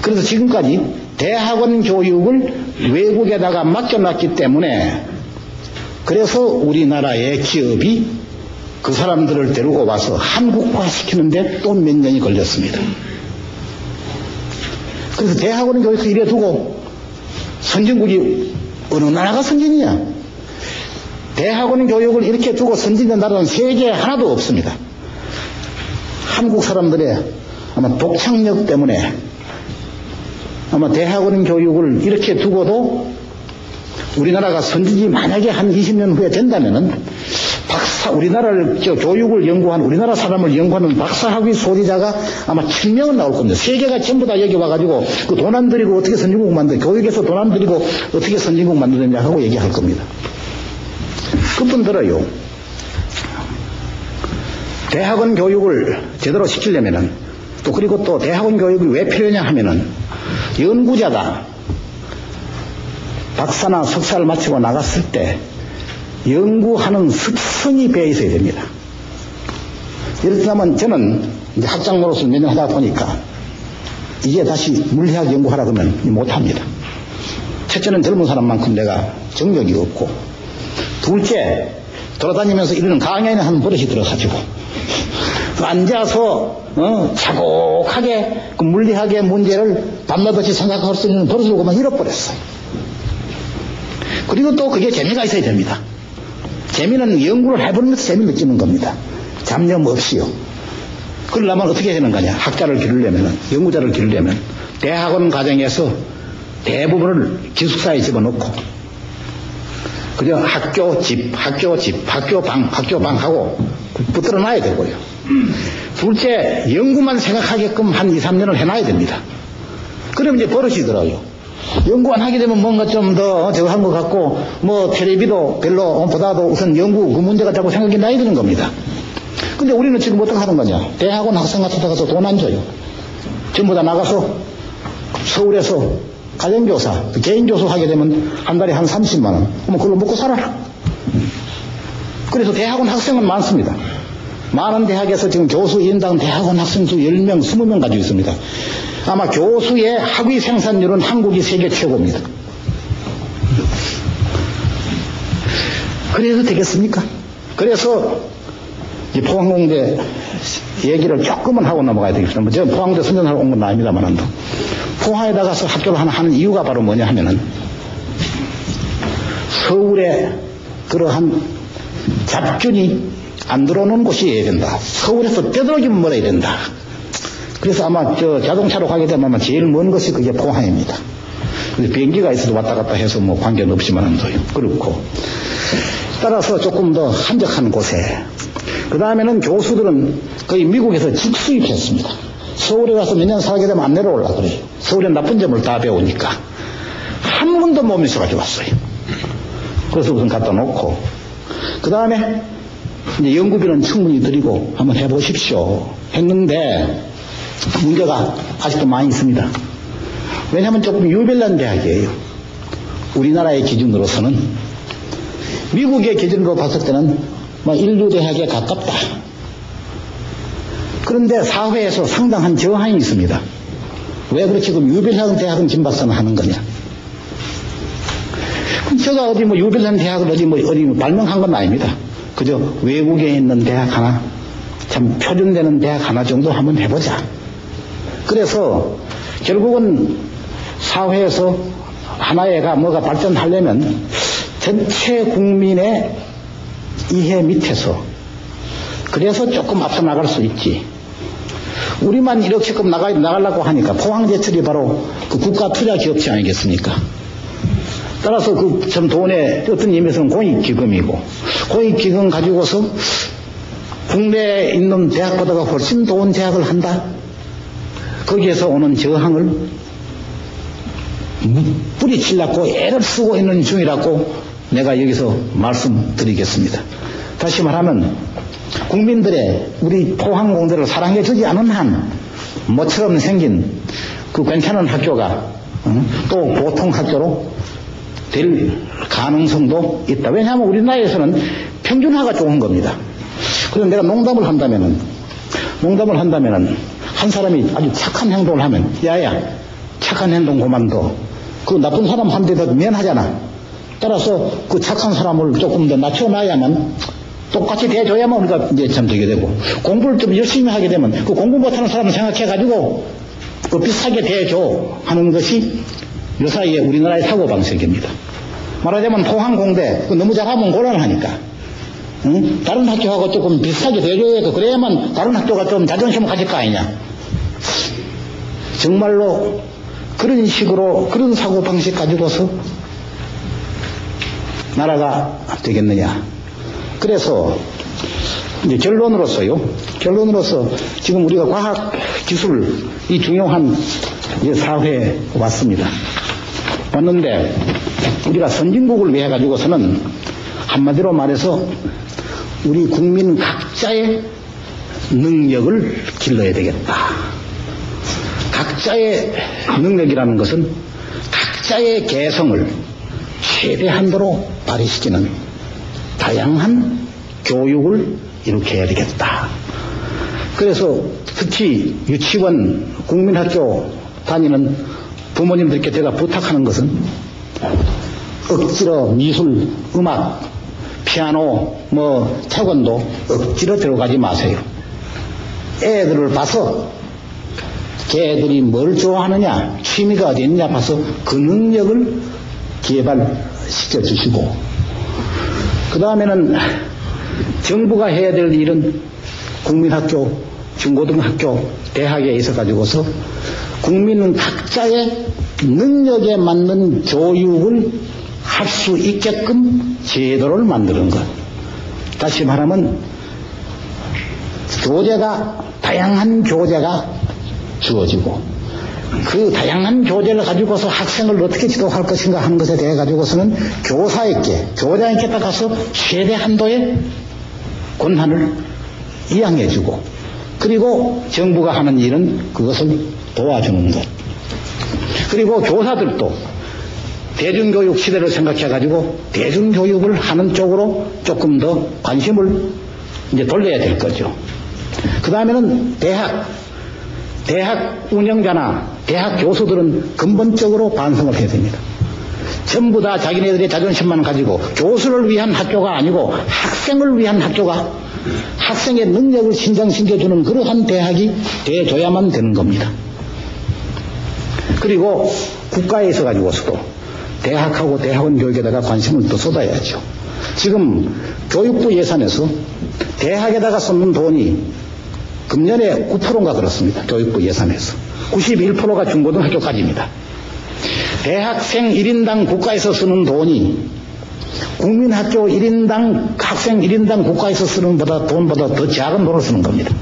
그래서 지금까지 대학원 교육을 외국에다가 맡겨놨기 때문에, 그래서 우리나라의 기업이 그 사람들을 데리고 와서 한국화 시키는데 또 몇 년이 걸렸습니다. 그래서 대학원 교육을 이래 두고 선진국이 어느 나라가 선진이냐? 대학원 교육을 이렇게 두고 선진된 나라는 세계에 하나도 없습니다. 한국 사람들의 아마 독창력 때문에 아마 대학원 교육을 이렇게 두고도 우리나라가 선진이 만약에 한 20년 후에 된다면은 우리나라를 교육을 연구한 우리나라 사람을 연구하는 박사학위 소리자가 아마 1000명은 나올 겁니다. 세계가 전부 다 여기 와가지고 그 돈 안 들이고 어떻게 선진국 만들어, 교육에서 돈 안 들이고 어떻게 선진국 만드느냐 하고 얘기할 겁니다. 그뿐더러요, 대학원 교육을 제대로 시키려면은 또 그리고 또 대학원 교육이 왜 필요하냐 하면은 연구자가 박사나 석사를 마치고 나갔을 때 연구하는 습성이 배어 있어야 됩니다. 예를 들자면 저는 이제 학장 노릇을 몇 년 하다 보니까 이제 다시 물리학 연구하라 그러면 못합니다. 첫째는 젊은 사람만큼 내가 정력이 없고, 둘째 돌아다니면서 이러는 강연에 한 버릇이 들어가지고 앉아서 차곡하게 그 물리학의 문제를 밤낮없이 생각할 수 있는 버릇을 그만 잃어버렸어요. 그리고 또 그게 재미가 있어야 됩니다. 재미는 연구를 해보는 것도 재미를 느끼는 겁니다. 잡념 없이요. 그러려면 어떻게 하는 거냐. 학자를 기르려면, 연구자를 기르려면 대학원 과정에서 대부분을 기숙사에 집어넣고 그저 학교 집, 학교 방 하고 붙들어 놔야 되고요. 둘째, 연구만 생각하게끔 한 2, 3년을 해놔야 됩니다. 그러면 이제 버릇이더라고요. 연구만 하게 되면 뭔가 좀 더 저거 한 것 같고, 뭐 텔레비도 별로 보다도 우선 연구 그 문제가 자꾸 생각이 나야 되는 겁니다. 근데 우리는 지금 어떻게 하는 거냐. 대학원 학생 같은 데 가서 돈 안 줘요. 전부 다 나가서 서울에서 가정교사, 개인교수 하게 되면 한 달에 한 30만 원. 그럼 그걸로 먹고 살아라. 그래서 대학원 학생은 많습니다. 많은 대학에서 지금 교수 1인당 대학원 학생 수 10명, 20명 가지고 있습니다. 아마 교수의 학위 생산률은 한국이 세계 최고입니다. 그래서 되겠습니까? 그래서 이 포항공대 얘기를 조금은 하고 넘어가야 되겠습니다. 제가 포항대 선전하러 온 건 아닙니다만, 포항에 나가서 학교를 하나 하는 이유가 바로 뭐냐 하면은 서울에 그러한 잡균이 안 들어오는 곳이어야 된다. 서울에서 떼들어지면 멀어야 된다. 그래서 아마 자동차로 가게 되면 아마 제일 먼 것이 그게 포항입니다. 비행기가 있어도 왔다 갔다 해서 뭐 관계는 없지만은도요. 그렇고. 따라서 조금 더 한적한 곳에. 그 다음에는 교수들은 거의 미국에서 직수입했습니다. 서울에 가서 몇 년 살게 되면 안 내려올라 그래요. 서울에 나쁜 점을 다 배우니까. 한 번도 못 미쳐가지고 왔어요. 그래서 우선 갖다 놓고. 그 다음에 이제 연구비는 충분히 드리고 한번 해보십시오. 했는데 문제가 아직도 많이 있습니다. 왜냐하면 조금 유별난 대학이에요. 우리나라의 기준으로서는. 미국의 기준으로 봤을 때는 인류대학에 가깝다. 그런데 사회에서 상당한 저항이 있습니다. 왜 그렇게 그럼 유별난 대학은 진박사는 하는 거냐. 그럼 제가 어디 유별난 대학을 어디 발명한 건 아닙니다. 그저 외국에 있는 대학 하나, 참 표준되는 대학 하나 정도 한번 해보자. 그래서 결국은 사회에서 하나의가 뭐가 발전하려면 전체 국민의 이해 밑에서, 그래서 조금 앞서 나갈 수 있지. 우리만 이렇게끔 나가려고 하니까 포항제철이 바로 그 국가 투자 기업체 아니겠습니까? 따라서 그 참 돈의 어떤 의미에서는 공익기금이고, 공익기금 가지고서 국내에 있는 대학보다가 훨씬 좋은 대학을 한다. 거기에서 오는 저항을 뿌리치려고 애를 쓰고 있는 중이라고 내가 여기서 말씀드리겠습니다. 다시 말하면 국민들의 우리 포항공대를 사랑해 주지 않은 한 모처럼 생긴 그 괜찮은 학교가 또 보통 학교로 될 가능성도 있다. 왜냐하면 우리나라에서는 평준화가 좋은 겁니다. 그래서 내가 농담을 한다면은 한 사람이 아주 착한 행동을 하면, 야야 착한 행동 그만둬. 그 나쁜 사람 한 대도 면하잖아. 따라서 그 착한 사람을 조금 더 낮춰놔야만, 똑같이 대줘야만 우리가 이제 참 되게 되고, 공부를 좀 열심히 하게 되면 그 공부 못하는 사람을 생각해가지고 그 비슷하게 대줘 하는 것이 요사이의 우리나라의 사고방식입니다. 말하자면 포항공대 너무 잘하면 곤란하니까 응? 다른 학교하고 조금 비슷하게 대줘야 돼. 그래야만 다른 학교가 좀 자존심을 가질 거 아니냐. 정말로 그런 식으로 그런 사고방식 가지고서 나라가 되겠느냐. 그래서 이제 결론으로서 지금 우리가 과학 기술 이 중요한 사회에 왔습니다. 왔는데 우리가 선진국을 위해 가지고서는 한마디로 말해서 우리 국민 각자의 능력을 길러야 되겠다. 각자의 능력이라는 것은 각자의 개성을 최대한도로 발휘시키는 다양한 교육을 이렇게 해야 되겠다. 그래서 특히 유치원, 국민학교 다니는 부모님들께 제가 부탁하는 것은 억지로 미술, 음악, 피아노, 태권도 억지로 들어가지 마세요. 애들을 봐서 걔들이 뭘 좋아하느냐, 취미가 어디 있느냐 봐서 그 능력을 개발시켜 주시고, 그 다음에는 정부가 해야 될 일은 국민학교, 중고등학교, 대학에 있어 가지고서 국민은 각자의 능력에 맞는 교육을 할 수 있게끔 제도를 만드는 것. 다시 말하면 다양한 교재가 주어지고 그 다양한 교재를 가지고서 학생을 어떻게 지도할 것인가 하는 것에 대해 가지고서는 교장에게 따라서 최대 한도의 권한을 이양해주고, 그리고 정부가 하는 일은 그것을 도와주는 것. 그리고 교사들도 대중교육 시대를 생각해 가지고 대중교육을 하는 쪽으로 조금 더 관심을 이제 돌려야 될 거죠. 그 다음에는 대학 운영자나 대학 교수들은 근본적으로 반성을 해야 됩니다. 전부 다 자기네들의 자존심만 가지고 교수를 위한 학교가 아니고 학생을 위한 학교가, 학생의 능력을 신장시켜주는 그러한 대학이 돼줘야만 되는 겁니다. 그리고 국가에 있어 가지고서도 대학하고 대학원 교육에다가 관심을 또 쏟아야죠. 지금 교육부 예산에서 대학에다가 쏟는 돈이 금년에 9%인가 그렇습니다. 교육부 예산에서 91%가 중고등학교까지입니다. 대학생 1인당 국가에서 쓰는 돈이 국민학교 1인당 학생 1인당 국가에서 쓰는 돈보다 더 작은 돈을 쓰는 겁니다.